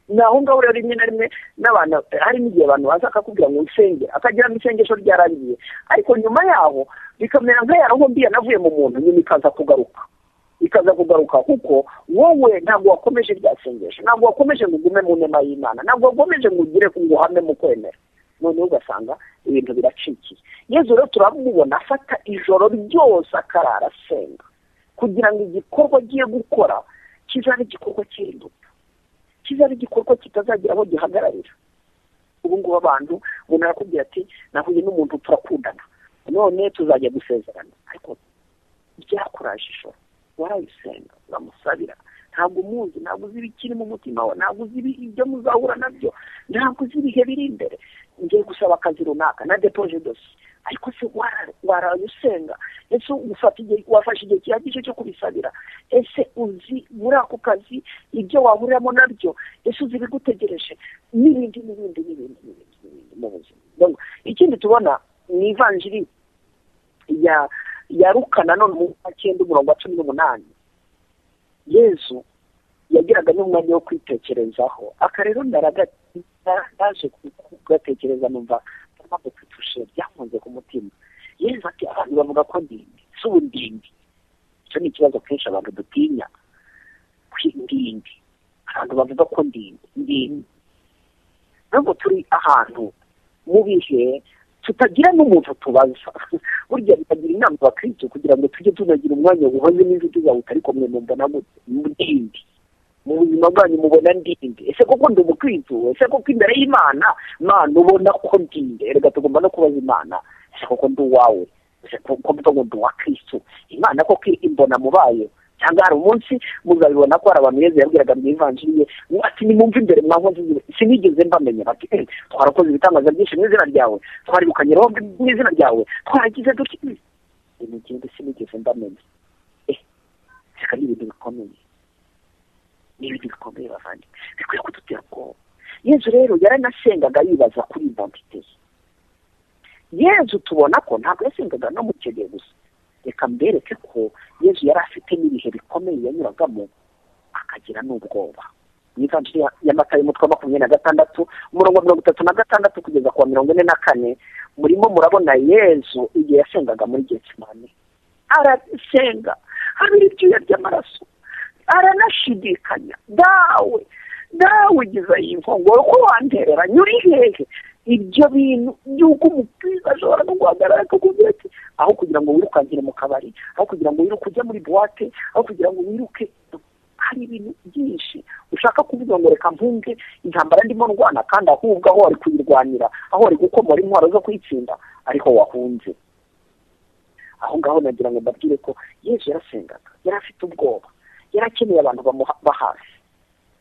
Naho ngaho rero rimwe na rimwe n'abantu hari n'igihe abantu baza akakubwira ngo usenge, akagira ngo isengesho ryarangiye, ariko nyuma yaho bikamera nka yaho mbi yanavuye mu muntu, nyuma ikaza kugaruka kuko wowe ntabwo wakomeje rya sengesho, ntabwo wakomeje ngo ugume mu nema y'Imana, ntabwo wakomeje ngo ugire ngo uhame mu kwemera. Noneho ugasanga ibintu biracikiye. Yezu rero turamubona afata ijoro ryose akarara asenga kugira ngo igikorwa agiye gukora kizabe igikorwa cy'imbuto, kizabe igikorwa kitazagira aho gihagararira. Ubu ngubu abantu umuntu arakubwira ati nahuye n'umuntu turakundana, none tuzajya gusezerana, ariko byakuraje ijoro warayisenga uramusabira, ntabwo umuzi, ntabwo uzi ibikiri mu mutima we, ntabwo uzi ibyo muzahura nabyo, ntabwo uzi ibihe biri imbere. Ngiye gusaba akazi runaka na depoje dosi, ariko se warayisenga? Ese wafashe igihe gihagije cyo kubisabira? Ese uzi muri ako kazi ibyo wahuriramo nabyo? Ese uzi ibigutegereje? N'ibindi mu buzima. Ikindi tubona ni ivanjiri ya Luka nanone mu 9:18. Yezu yagiraga n'umwanya wo kwitekerezaho, akarero ndaje kugatekereza numva mpamvu kwitushe byakunze ku mutima. Yezu ati abantu bavuga ko ndindi, si ubundindi. Icyo ni ikibazo kenshi abantu dutinya, kwindindi. Abantu bavuga ko ndindi. Ntabwo turi ahantu mu bihe tutagira n'umuntu tubaza. Burya bitagira inama abakristo kugira ngo tujye tunagira umwanya uhoze n'inshuti zawe utari kumwe mbona ndindi. Mu buzima bwanyu mubona ndinde? Ese koko ndi umukristo? Ese koko imbere y'Imana ubona ko ndinde? Erega tugomba no kubaza Imana, ese koko ndi uwawe? Ese koko ndi uwa Kristo? Imana koko imbona mubaye? Cyangwa hari umunsi muzabibona ko hari abantu Yezu yabwiraga mu ivanjiri ye ati nimumve imbere mwankoze sinigeze mbamenye, bati twarakoze ibitangaza byinshi mu izina ryawe, twaribukanye roho mu izina ryawe, twaragize dutya, sinigeze mbamenye. Reka ni ibintu bikomeye, n'ibindi bikomeye bavandi bikwiye kudutera ubwoba. Yezu rero yaranasengaga yibaza kuri identite ye. Yezu tubona ko ntabwo yasengaga no mu kigero gusa. Reka mbereke ko Yezu yari afite n'ibihe bikomeye yanyuragamo akagira n'ubwoba. Ni ivanjiri ya Matayo 26 umurongo 36 kugeza ku 44 murimo murabona Yezu igihe yasengaga muri Getsemane. Arasenga habiri ibyuya by'amaraso, aranashidikanya, dawe ugize iyi nkongoro ko wanterera nyuri hehe? Ibyo bintu by'uko umupira ashobora no guhagarara akakubwira ati aho kugira ngo wirukangire mu kabari, aho kugira ngo wiruke ujya muri buwate, aho kugira ngo wiruke. Hari ibintu byinshi ushaka kuvuga ngo reka mpunge intambara ndimo ndwana, kandi ahubwo aho wari kuyirwanira, aho wari gukomora intwaro zo kuyitsinda, ariko wahunze. aho ngaho nagira ngo mbabwire ko Yesu yarasengaga, yari afite ubwoba, yarakeneye abantu bamuba hafi.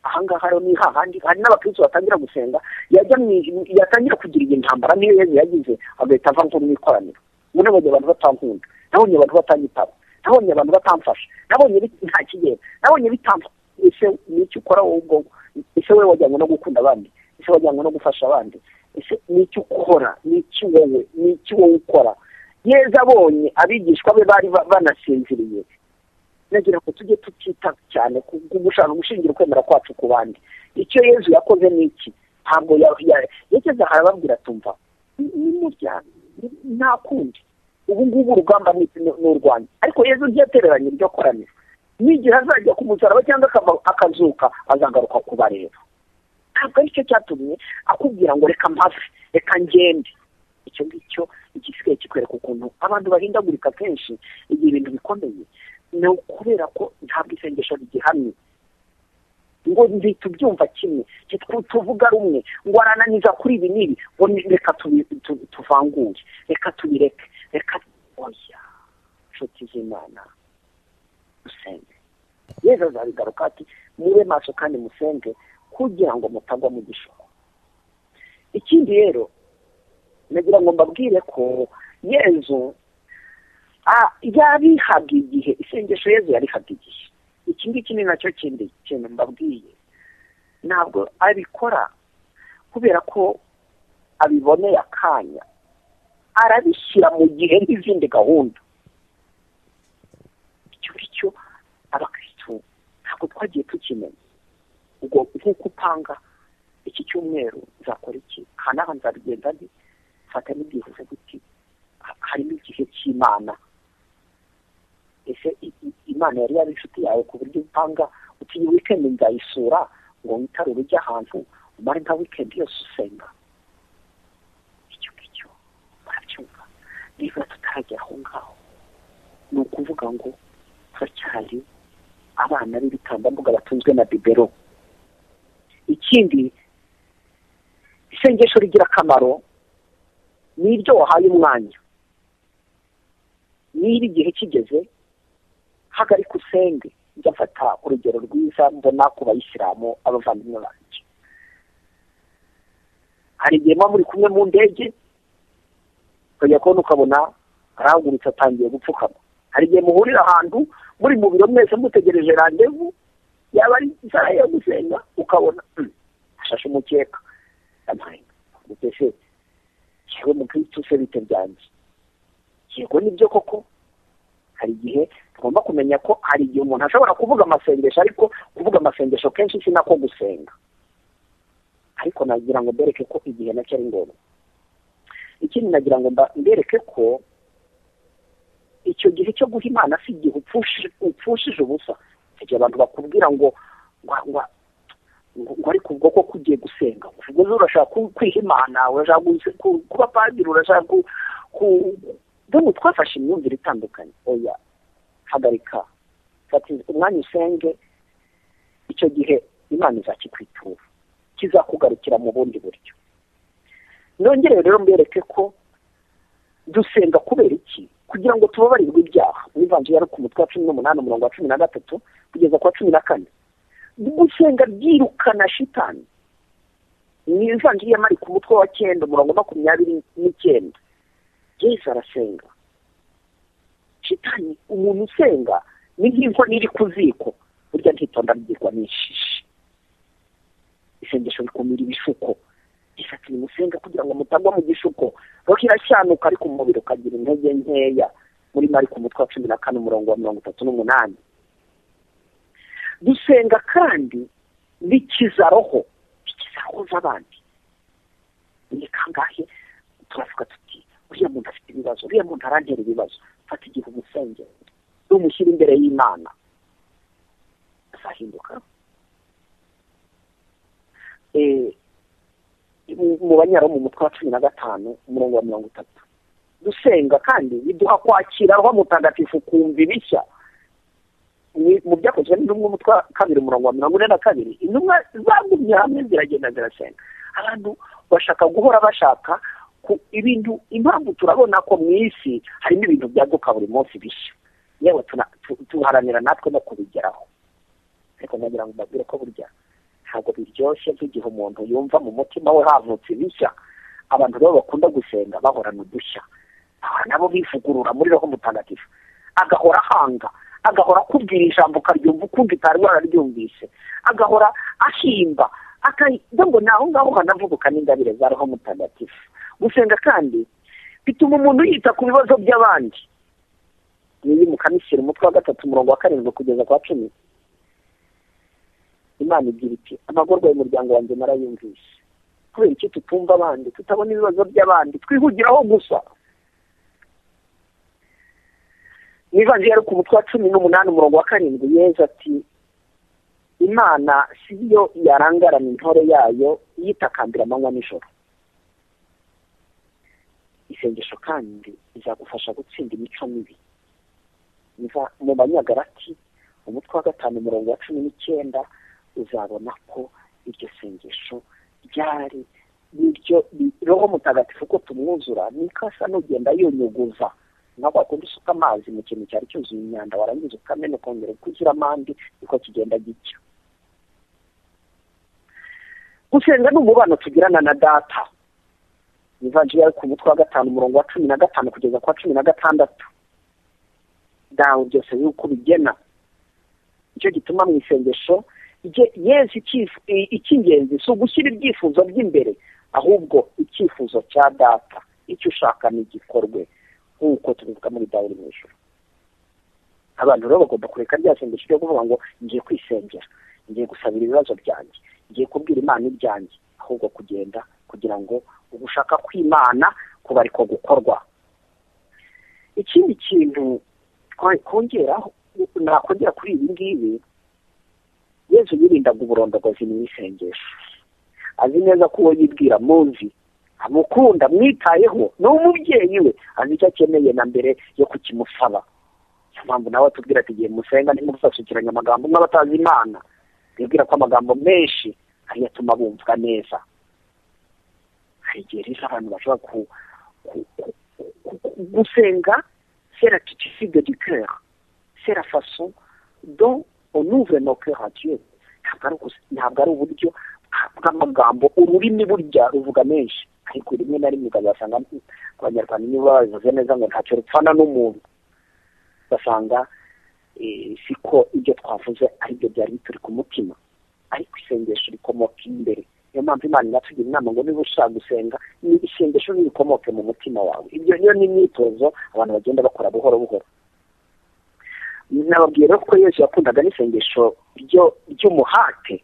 aha ngaha rero ni hahandi hari n'abakristo batangira gusenga yatangira kugira intambara niyo Yesu yagize agahita ava nko mu ikoraniro. Nabonye abantu batankunda, nabonye abantu batanyitaba, nabonye abantu batamfasha, nabonye nta kigera, nabonye bitamfa. Ese n'icyo ukora wowe ubwo? Ese wowe wajyanywe no gukunda abandi? Ese wajyanywe no gufasha abandi? Ese n'icyo ukora? N'icyo wowe ukora? Yesu abonye abigishwa be bari banasinziriye, nagira ngo tujye tutita cyane ku gushaka gushingira kwemera kwacu ku bandi. Icyo Yesu yakoze ni iki? Ntabwo yageze arababwira tumva nta kundi, ubu ngubu urugamba ni urwanyu. Ariko Yesu ryatereranye iryo koraniro, n'igihe azajya ku musaraba cyangwa akazuka azagaruka kubareba. Ntabwo aricyo cyatumye akubwira ngo reka mpave, reka ngende. Icyo ngicyo igisigaye kikwereka ukuntu abantu bahindagurika kenshi igihe ibintu bikomeye. Ni ukubera ko ntabwo isengesho rigihamye ngo tubyumva kimwe, tuvuga rumwe, ngo arananiza kuri ibi n'ibi, ngo reka tuvangure, reka tubireke, reka oya. Nshuti z'Imana, musenge. Yesu azabigaruka ati mube maso kandi musenge kugira ngo mutagwa mu gishuko. Ikindi rero nagira ngo mbabwire ko Yesu yabihaga igihe, isengesho Yesu yarihaga igihe. Iki ngiki ni nacyo kindi kintu mbabwiye, ntabwo abikora kubera ko abiboneye akanya, arabishyira mu gihe n'izindi gahunda. Icyo ngicyo abakristo ntabwo twagiye tukimenya. Ubwo nk'uko upanga iki cyumweru nzakora iki, hanaha nzabigenda ndi fata n'ibyihuse guti harimo igihe cy'Imana. Ese Imana yari yari inshuti yawe ku buryo upanga uti iyi weekend nzayisura, ngo witare urujya ahantu umare nka weekend yose usenga? Icyo ngicyo barabyumva. Niba tutaragera aho ngaho, ni ukuvuga ngo turacyari abana b'ibitambambuga batunzwe na bibero. Ikindi, isengesho rigira akamaro ni iryo wahaye umwanya. Niba igihe kigeze hagarika usenge. Njya mfata urugero rwiza mbona ku bayisilamu, abavandimwe banjye. Hari igihe muba muri kumwe mu ndege, ukajya kubona ukabona arahagurutse atangiye gupfukama. Hari igihe muhurira ahantu muri mu biro mwese mutegereje randevu, yaba ari isaha yo gusenga, ukabona ashashe umukeka. Mutese yewe mukristo se bite byanjye? Yego nibyo koko, hari igihe tugomba kumenya ko hari igihe umuntu ashobora kuvuga amasengesho, ariko kuvuga amasengesho kenshi si nako gusenga. Ariko nagira ngo mbereke ko igihe nacyo ari ngombwa. Ikindi nagira ngo mbereke ko icyo gihe cyo guha Imana si igihe upfushije ubusa. Igihe abantu bakubwira ngo ariko ubwo ko kugiye gusenga, ubwo urashaka kwiha Imana, urashaka kuba padiri, urashaka dore twafashe imyumvire itandukanye. Oya, hagarika, fata umwanya usenge. Icyo gihe Imana izakikwitura, kizakugarukira mu bundi buryo. Nongere rero mbereke ko dusenga kubera iki? Kugira ngo tubabarirwe ibyaha. Ivanjiri yari ku mutwe wa 18 umurongo wa 13 kugeza kwa 14. Gusenga byirukana shitani. Ni ivanjiri yamari ku mutwe wa 9 umurongo wa 29. Yesu arasenga. Shitani, umuntu usenga ni nk'inko niri ku ziko, burya ntitonda bigirwa n'ishishi. Isengesho rikumira ibishuko. Gisati musenga kugira ngo mutagwa mu gishuko. Roho irashyanuka ariko umubiri ukagira intege nkeya. Muri mari ku mutwe wa 14 umurongo wa 38. Gusenga kandi bikiza roho z'abandi. Ni kangahe turavuga tuti uriya muntu afite ibibazo, uriya muntu arantera ibibazo, fata igihe umusenge, umushyira imbere y'Imana, azahinduka. Mu Banyaroma mu mutwe wa 15 umurongo wa 30. Dusenga kandi biduha kwakira roho mutagatifu, kumva ibishya. Mu byakozwe n'intumwa umutwe wa 2 umurongo wa 42. Intumwa zagumye hamwe ziragenda zirasenga. Abantu bashaka guhora bashaka ibintu impamvu turabona ko mu isi harimo ibintu byaduka buri munsi bishya yewe tuharanira natwe no kubigeraho ariko nagira ngo mbabwire ko burya ntabwo biryoshye nk'igihe umuntu yumva mu mutima we havutse bishya. Abantu rero bakunda gusenga bahorana udushya nabo bivugurura muri roho mutagatifu, agahora ahanga, agahora akubwira ijambo ukaryumva ukundi utari wararyumvise, agahora ahimba ngo naho ngaho hanavuguka n'ingabire za roho mutagatifu. Gusenga kandi bituma umuntu yita ku bibazo by'abandi. Niyi mu Kamisiri umutwe wa 3 umurongo wa 7 kugeza kwa 10, Imana igira iti amagorwa y'umuryango wanjye narayumvise. Kubera iki tutumva abandi, tutabona ibibazo by'abandi, twihugiraho gusa. Nivangiye ari ku mutwe wa 18 umurongo wa 7, Yesu ati Imana siyo yarangarana intore yayo yitakambira amanywa n'ijoro. Isengesho kandi izagufasha gutsinda imico mibi. Niva mu Banyagalati umutwe wa 5 umurongo wa 19 uzabona ko iryo sengesho ryari n'iryo roho mutagatifu ko tumwuzura nikasa n'ugenda yunyuguza nako akundi suka amazi mu kintu cyari cyuzuye imyanda warangiza ukamena ukongera kuzira amandi niko kigenda gicya. Gusenga n'umubano tugirana na data. Nivangiye ku mutwe wa 5 umurongo wa 15 kugeza kwa 16. Dawe byose yuko bigena. Icyo gituma mu isengesho Yesu icy'ingenzi si ugushyira ibyifuzo by'imbere ahubwo icyifuzo cya data icyo ushaka n'igikorwe nk'uko tubivuga muri dawe mu ijuru. Abantu rero bagomba kureka rya sengesho ryo kuvuga ngo ngiye kwisengera, ngiye gusabira ibibazo byanjye, ngiye kubwira Imana ibyanjye, ahubwo kugenda kugira ngo ugushaka kw'Imana kuba ariko gukorwa. Ikindi kintu nakongera kuri ibi ngibi, Yesu yirindaga uburondogozi mu isengesho. Azi neza ko uwo yibwira munsi amukunda mwitayeho n'umubyeyi we azi icyo akeneye na mbere yo kukimusaba. Mpamvu nawe tubwira ati igihe musenga ntimufashikiranye amagambo n'abatazi Imana, bibwira ko amagambo menshi ari yatuma bumvwa neza. Hari igihe rero abantu bashobora gusenga, c'est l'attitude du cœur, c'est la façon dont on ouvre nos cœurs à Dieu. Ntabwo ari uburyo bw'amagambo ururimi burya ruvuga menshi, ariko rimwe na rimwe ugasanga abanyarwanda nibo babivuze neza ngo ntacyo rupfana n'umuntu, basanga siko ibyo twavuze aribyo byari bituri ku mutima, ariko isengesho rikomoka imbere. Niyo mpamvu Imana iratugira inama ngo niba ushaka gusenga ni isengesho rikomoke mu mutima wawe. Ibyo niyo ni imyitozo abantu bagenda bakora buhoro buhoro. Nababwiye rero ko Yesu yakundaga n'isengesho ry'umuhate.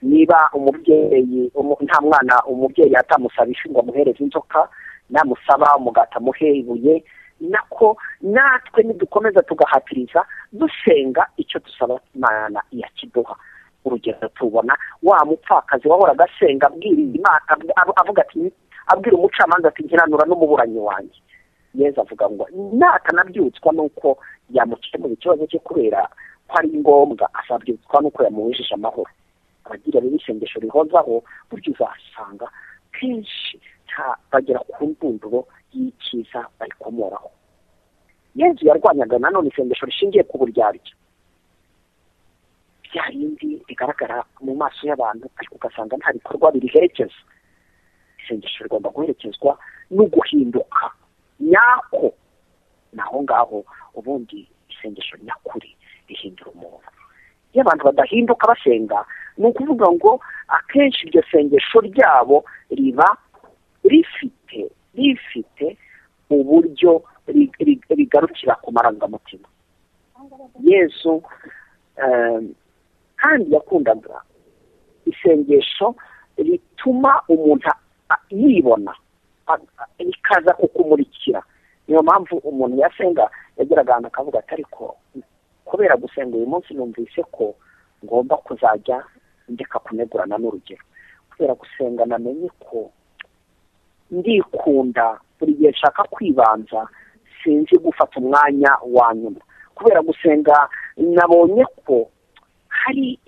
Niba umubyeyi nta mwana umubyeyi atamusabisha ngo amuhereze inzoka, namusaba umugati amuhe ibuye, nako natwe nidukomeza tugahatiriza dusenga icyo dusaba Imana yakiduha. Urugero tubona wa mupfakazi wahoraga asenga abwira Imana avuga ati abwira umucamanza ati nkiranura n'umuburanyi wanjye. Yesu avuga ngo natanabyutswa nuko yamukemura ikibazo cye kubera ko ari ngombwa, asabyutswa nuko yamuhesheje amahoro. Abagira rero isengesho rihozaho buryo uzasanga kenshi bagera ku ndunduro y'icyiza bayikomoraho. Yesu yarwanyaga nanone isengesho rishingiye ku buryarya, bya rindi rigaragara mu maso y'abantu ariko ugasanga nta bikorwa biriherekeza. Isengesho rigomba guherekezwa no guhinduka nyako, naho ngaho ubundi isengesho nyakuri rihindura umuntu. Iyo abantu badahinduka basenga, ni ukuvuga ngo akenshi iryo sengesho ryabo riba rifite uburyo rigarukira ku marangamutima. Yesu kandi yakundaga isengesho rituma umuntu yibona, rikaza kukumurikira. Niyo mpamvu umuntu yasenga yageraga ahantu akavuga ati ariko kubera gusenga uyu munsi numvise ko ngomba kuzajya ndeka kunegurana n'urugero. Kubera gusenga namenye ko ndikunda, buri gihe nshaka kwibanza, sinzi gufata umwanya wa nyuma. Kubera gusenga nabonye ko hari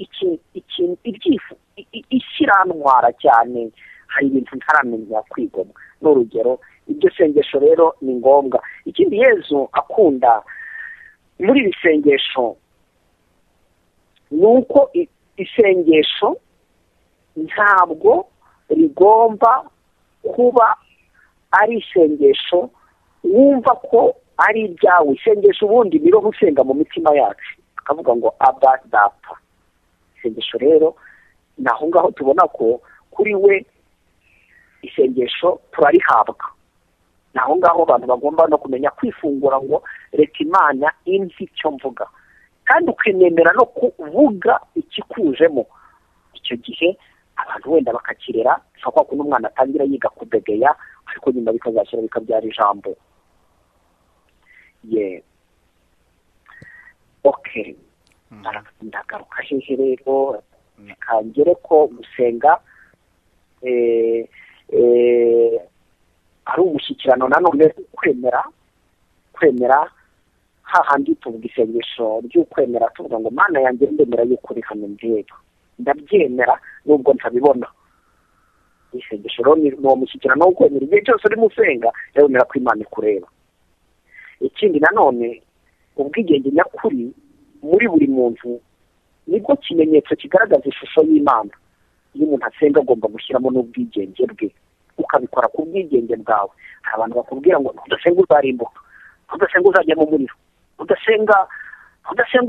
ishyirantwara cyane, hari ibintu ntaramenya kwigomwa n'urugero iryo sengesho rero ni ngombwa. Ikindi Yezu akunda muri iri sengesho ni uko isengesho ntabwo rigomba kuba ari isengesho wumva ko ari ibyawe. Isengesho ubundi ni roho usenga mu mitima yacu akavuga ngo aba data. Isengesho rero naho ngaho tubona ko kuri we isengesho turarihabwa. Naho ngaho abantu bagomba no kumenya kwifungura ngo reka Imana imvi icyo mvuga, kandi ukenemera no kuvuga ikikujemo. Icyo gihe abantu wenda bakakirera shaka ko n'umwana atangira yiga kudegeya, ariko nyuma bikazashyira bikabyara ijambo. Okay, ndagaruka hehe rero kangere ko gusenga ari umushyikirano nanone kwemera hahandi tuvuga isengesho ry'ukwemera tuvuga ngo Mana yanjye ndemera yuko uri hano ndeba, ndabyemera nubwo ntabibona. Isengesho rero ni uwo mushyikirano wo kwemera igihe cyose urimo usenga uremera ko Imana ikureba. Ikindi nanone ubwigenge nyakuri muri buri muntu nibwo kimenyetso kigaragaza ishusho y'Imana. Iyo umuntu asenga agomba gushyiramo n'ubwigenge bwe, ukabikora ku bwigenge bwawe. Hari abantu bakubwira ngo udasenga uzarimbuka, udasenga uzajya mu muriro, udasenga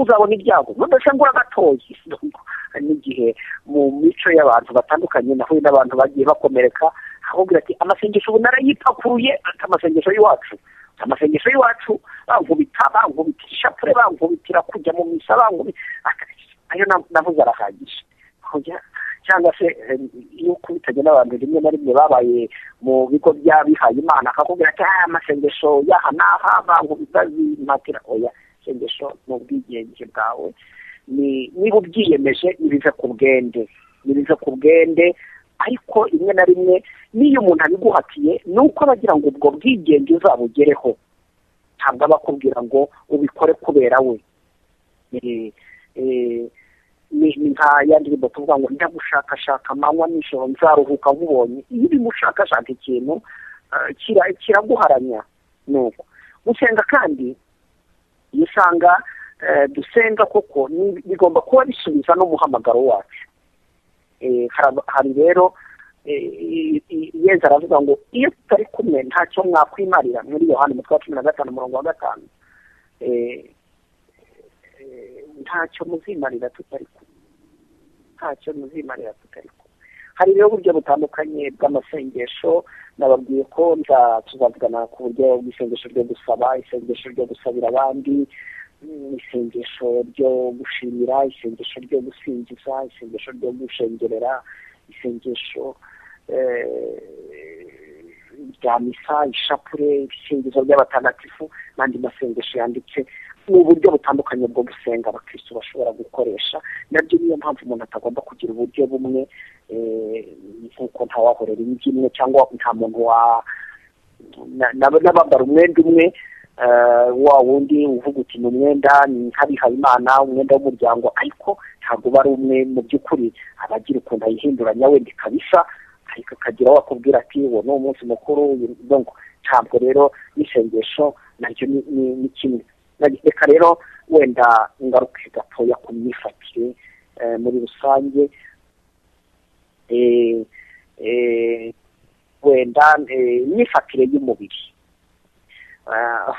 uzabona ibyago, udasenga uragatoye. N'igihe mu mico y'abantu batandukanye nahuye n'abantu bagiye bakomereka, ahubwo ati amasengesho ubu narayipakuruye, amasengesho y'iwacu bankubita ishapure, bankubitira kujya mu misa, ayo navuze arahagije. Cyangwa se iyo ukubitanye n'abantu rimwe na rimwe babaye mu bigo by'abihaye Imana akakubwira ati amasengesho y'aha n'aha bankubita zimpatira. Oya, isengesho mu bwigenge bwawe, niba ubyiyemeje nibive ku bwende, ariko rimwe na rimwe n'iyo umuntu abiguhatiye ni uko abagira ngo ubwo bwigenge uzabugereho, ntabwo aba akubwira ngo ubikore kubera we. Ni nka ya ndirimbo tuvuga ngo ndagushakashaka amanywa n'ijoro nzaruhuka nkubonye. Iyo urimo ushakashaka ikintu kiraguharanya. Nuko gusenga kandi iyo usanga dusenga koko bigomba kuba bisubiza n'umuhamagaro wacu. Hari rero Yezu aravuga ngo iyo tutari kumwe ntacyo mwakwimarira, muri Yohana 15:5. Ntacyo muzimarira tutari kumwe. Hari rero uburyo butandukanye bw'amasengesho. Nababwiye ko tuzavugana ku buryo bw'isengesho ryo gusaba, isengesho ryo gusabira abandi, isengesho ryo gushimira, isengesho ryo gusingiza, isengesho ryo gushengerera, isengesho rya misa, ishapure, isingizo ry'abatagatifu n'andi masengesho yanditse. Ni uburyo butandukanye bwo gusenga abakristo bashobora gukoresha. Nabyo niyo mpamvu umuntu atagomba kugira uburyo bumwe, nk'uko ntawahorera imbyino imwe, cyangwa nta muntu n'abambara umwenda umwe wa wundi uvuga uti ni umwenda nk'abihaye Imana, umwenda w'umuryango, ariko ntabwo bari umwe mu by'ukuri. Abagira ukuntu ayihinduranya wenda ikabisa, ariko akagira wakubwira ati uwo ni umunsi mukuru. Ntabwo rero n'isengesho naryo ni kimwe. Reka rero wenda ngaruke gatoya ku myifatire muri rusange. Wenda imyifatire y'umubiri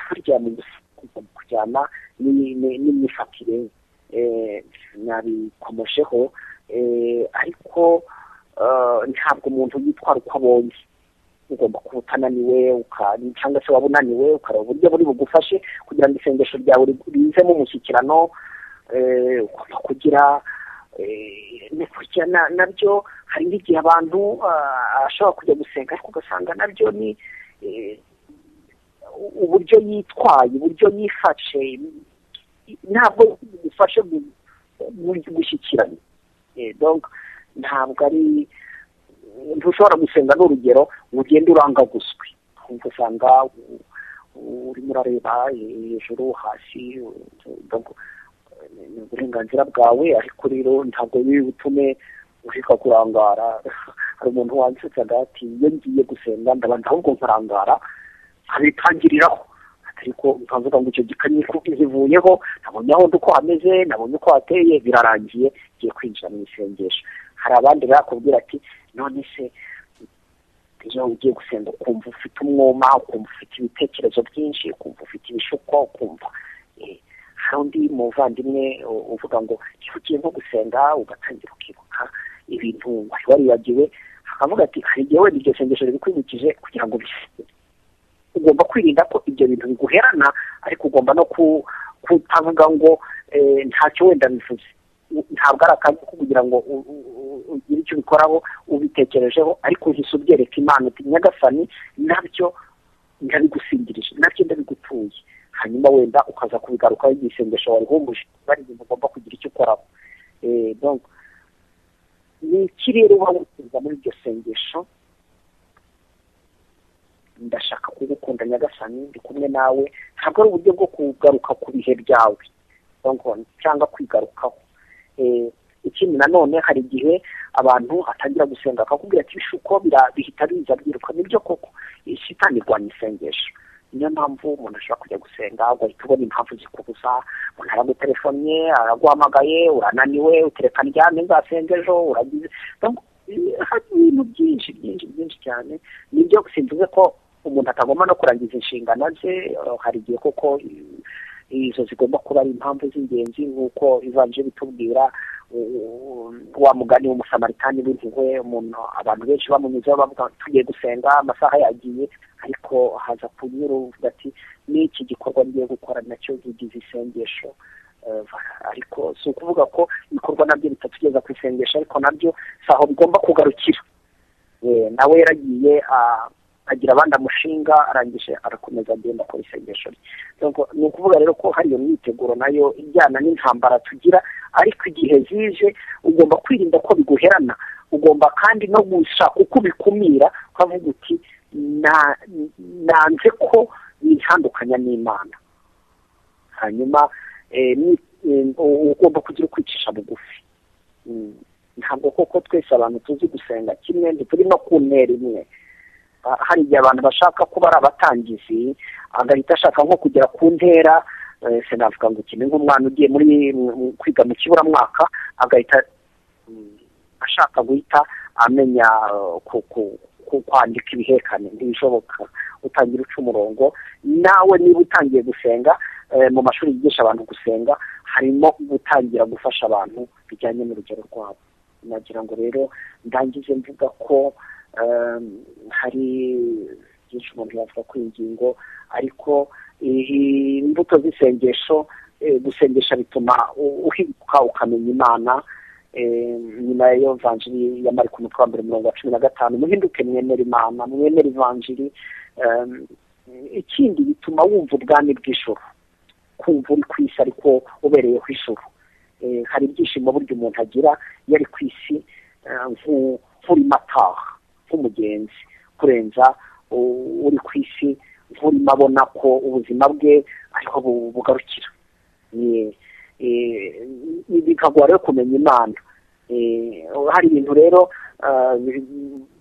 burya kujyana n'imyifatire nabikomojeho, ariko ntabwo umuntu yitwara uko abonye. Ugomba kuba utananiwe cyangwa se waba unaniwe ukareba uburyo buri bugufashe kugira ngo isengesho ryawe rizemo umushyikirano. Ugomba kugira nabyo. Hari n'igihe abantu ashobora kujya gusenga ariko ugasanga nabyo ni uburyo yitwaye, uburyo yifashe ntabwo bigufashe gushyikirana. Ntabwo ari ntushobora gusenga n'urugero ugenda urangaguswe, ugasanga urimo urareba hejuru hasi. Ni uburenganzira bwawe, ariko rero ntabwo biri butume ushika kurangara hari umuntu wanditsaga ati iyo ngiye gusenga ndabanza ahubwo nkarangara nkabitangiriraho ariko nkavuga ngo icyo gikanyiko kivuyeho nabonye aho uko hameze nabonye uko hateye birarangiye ngiye kwinjira mu isengesho. hari abandi bakubwira ati none se iyo ugiye gusenga ukumva ufite umwuma, ukumva ufite ibitekerezo byinshi, ukumva ufite ibishuko, ukumva hari undi muvandimwe uvuga ngo iyo ugiye nko gusenga ugatangira ukibuka ibintu wari waribagiwe, akavuga ati hari igihe wenda iryo sengesho ribikwibukije kugira ngo bishyire. Ugomba kwirinda ko ibyo bintu biguherana, ariko ugomba no kutavuga ngo ntacyo wenda bivuze. Ntabwo ari akazi ko kugira ngo ugire icyo ubikoraho ubitekerejeho, ariko uhise ubyereka Imana uti Nyagasani nabyo ndabigusingirije, nabyo ndabigutuye, hanyuma wenda ukaza kubigarukaho igihe isengesho wari humbuje bari ibintu ugomba kugira icyo ukoraho. Donc ni iki rero uba wifuza muri iryo sengesho? Ndashaka kugukunda Nyagasani, ndi kumwe nawe. Ntabwo ari uburyo bwo kugaruka ku bihe byawe cyangwa kwigarukaho. Ikindi nanone hari igihe abantu atangira gusenga akakubwira ati ibishuko bihita biza byiruka. Nibyo koko shitani irwanya isengesho, niyo mpamvu umuntu ashobora kujya gusenga ugahita ubona impamvu zikubuza. Umuntu aragutelefonnye, araguhamagaye, urananiwe, utereka ndyame nzasenga ejo, uragize. Hari ibintu byinshi cyane. Nibyo simvuze ko umuntu atagomba no kurangiza inshingano ze. Hari igihe koko izo zigomba kuba ari impamvu z'ingenzi, nk'uko ivanjiri bitubwira. Wa mugani w'umusamaritani w'impuhwe, umuntu abantu benshi bamunyuzeho bavuga tugiye gusenga amasaha yagiye, ariko haza kunyura uvuga ati n'iki gikorwa ngiye gukora nacyo zigize isengesho. Ariko si ukuvuga ko ibikorwa nabyo bitatugeza ku isengesho, ariko nabyo si aho bigomba kugarukira. Nawe yaragiye agira abandi amushinga, arangije arakomeza agenda akora isengesho rye. Ni ukuvuga rero ko hari iyo myiteguro nayo ijyana n'intambara tugira, ariko igihe zije ugomba kwirinda ko biguherana. Ugomba kandi no gushaka uko ubikumira, ukavuga uti nanze ko nitandukanya n'Imana. Hanyuma ugomba kugira ukwicisha bugufi. Ntabwo koko twese abantu tuzi gusenga kimwe, ntituri no ku ntera imwe. Hari igihe abantu bashaka kuba ari abatangizi, agahita ashaka nko kugera ku ntera, sinavuga ngo kimwe nk'umwana ugiye muri kwiga mu kiburamwaka, agahita ashaka guhita amenya kwandika ibihekane. Ntibishoboka. Utangira uca umurongo. Nawe niba utangiye gusenga mu mashuri yigisha abantu gusenga, harimo gutangira gufasha abantu bijyanye n'urugero rwabo. Nagira ngo rero ndangize mvuga ko hari byinshi umuntu yavuga ku ingingo, ariko imbuto z'isengesho, gusengesha bituma uhibuka ukamenya Imana. Nyuma y'iyo vanjiri ya Mariko umutwe wa 15, muhinduke mwemera Imana, mwemera ivanjiri. Ikindi bituma wumva ubwami bw'ijuru, kumva uri ku isi ariko ubereye ku ijuru. Hari ibyishimo burya umuntu agira iyo ari ku isi nk'urimo ataha, nk'umugenzi, kurenza uri ku isi nk'urimo abona ko ubuzima bwe ariho bugarukira. Bikagora rero kumenya Imana. Hari ibintu rero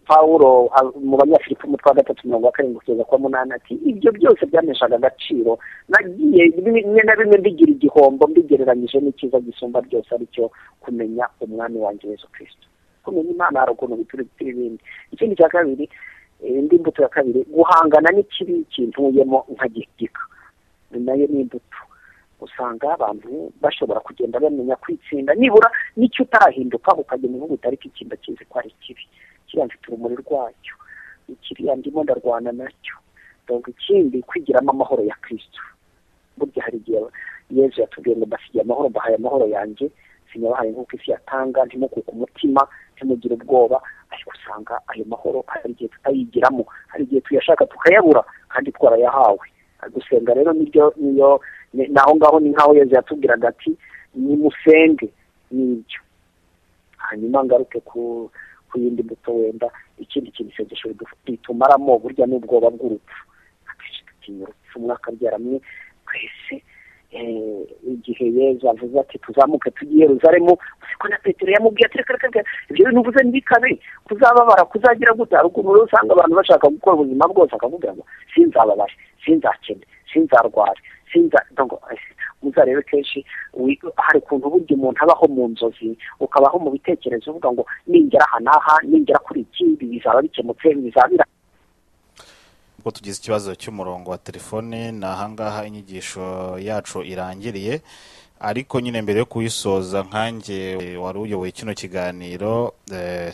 Pawulo mu Banyafilipi umutwe wa 3:7 kugeza kwa 8 ati ibyo byose byameshaga agaciro, nagiye bimwe na bimwe mbigira igihombo mbigereranyije n'ikiza gisumba byose, aricyo kumenya umwami wanjye Yesu Kristo. Kumenya Imana hari ukuntu bituri ibindi. Ikindi cya kabiri, indi mbuto ya kabiri, guhangana n'ikibi kintuyemo nkagikika. Nayo ni imbuto. Usanga abantu bashobora kugenda bamenya kwitsinda, nibura n'icyo utarahinduka ukagenda uvuga utari ikintu kizi ko ari kibi, kiriya mfite urumuri rwacyo, kiriya ndimo ndarwana nacyo. Donc ikindi, kwigiramo amahoro ya Kristo. Burya hari igihe Yesu yatubwiye ngo mbasigiye amahoro, mbahaye amahoro yanjye, sinyabahaye nk'uko isi yatanga, ntimukuke umutima, ntimugire ubwoba. Ariko usanga ayo mahoro hari igihe tutayigiramo, hari igihe tuyashaka tukayabura kandi twarayahawe. Gusenga rero niyo naho ngaho ni nkaho Yesu yatubwiraga ati nimusenge. Nibyo. Hanyuma ngaruke ku yindi mbuto wenda, ikindi kintu isengesho ritumaramo burya n'ubwoba bw'urupfu. Akenshi dutinya urupfu, umwaka byaramwe twese igihe Yezu avuze ati tuzamuke tujye i Yerusalemu, ko na Petero yamubwiye ati reka ibyo bintu uvuze ntibikabe, kuzababara kuzagira gute. Hari ukuntu rero usanga abantu bashaka gukora ubuzima bwose akavuga ngo sinzababare, sinzakene, sinzarware, muzarebe kenshi hari ukuntu burya umuntu abaho mu nzozi, ukabaho mu bitekerezo uvuga ngo ningera aha n'aha, ningera kuri iki bizaba bikemutse, bizabira. Ubwo tugize ikibazo cy'umurongo wa telefone, ni ahangaha inyigisho yacu irangiriye, ariko nyine mbere yo kuyisoza nkanjye wari uyoboye kino kiganiro,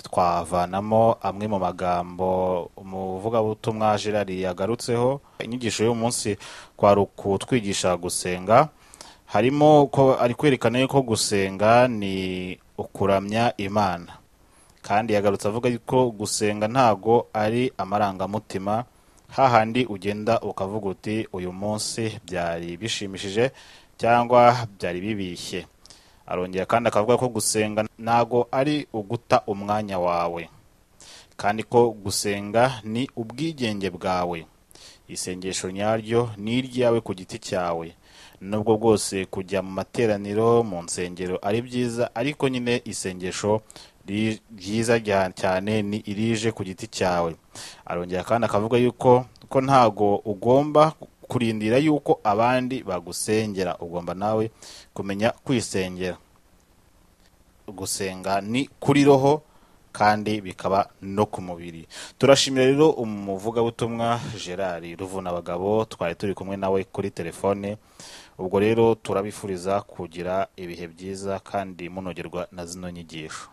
twavanamo amwe mu magambo umuvugabutumwa Gérard yagarutseho. Inyigisho y'uyu munsi kwari ukutwigisha gusenga, harimo ko ari kwerekana yuko gusenga ni ukuramya Imana, kandi yagarutse avuga yuko gusenga ntago ari amarangamutima, hahandi ugenda ukavuga uti uyu munsi byari bishimishije cyangwa byari bibishye. Arongera kandi akavuga ko gusenga ntago ari uguta umwanya wawe, kandi ko gusenga ni ubwigenge bwawe. Isengesho nyaryo ni iryawe ku giti cyawe. Nubwo bwose kujya mu materaniro, mu nsengero ari byiza, ariko nyine isengesho ryiza cyane ni irije ku giti cyawe. Arongera kandi akavuga yuko ntago ugomba kurindira yuko abandi bagusengera, ugomba nawe kumenya kwisengera. Gusenga ni kuri roho kandi bikaba no ku mubiri. Turashimira rero umuvugabutumwa Gérard Ruvunabagabo, twari turi kumwe nawe kuri telefone. Ubwo rero turabifuriza kugira ibihe byiza kandi munogerwa na zino nyigisho.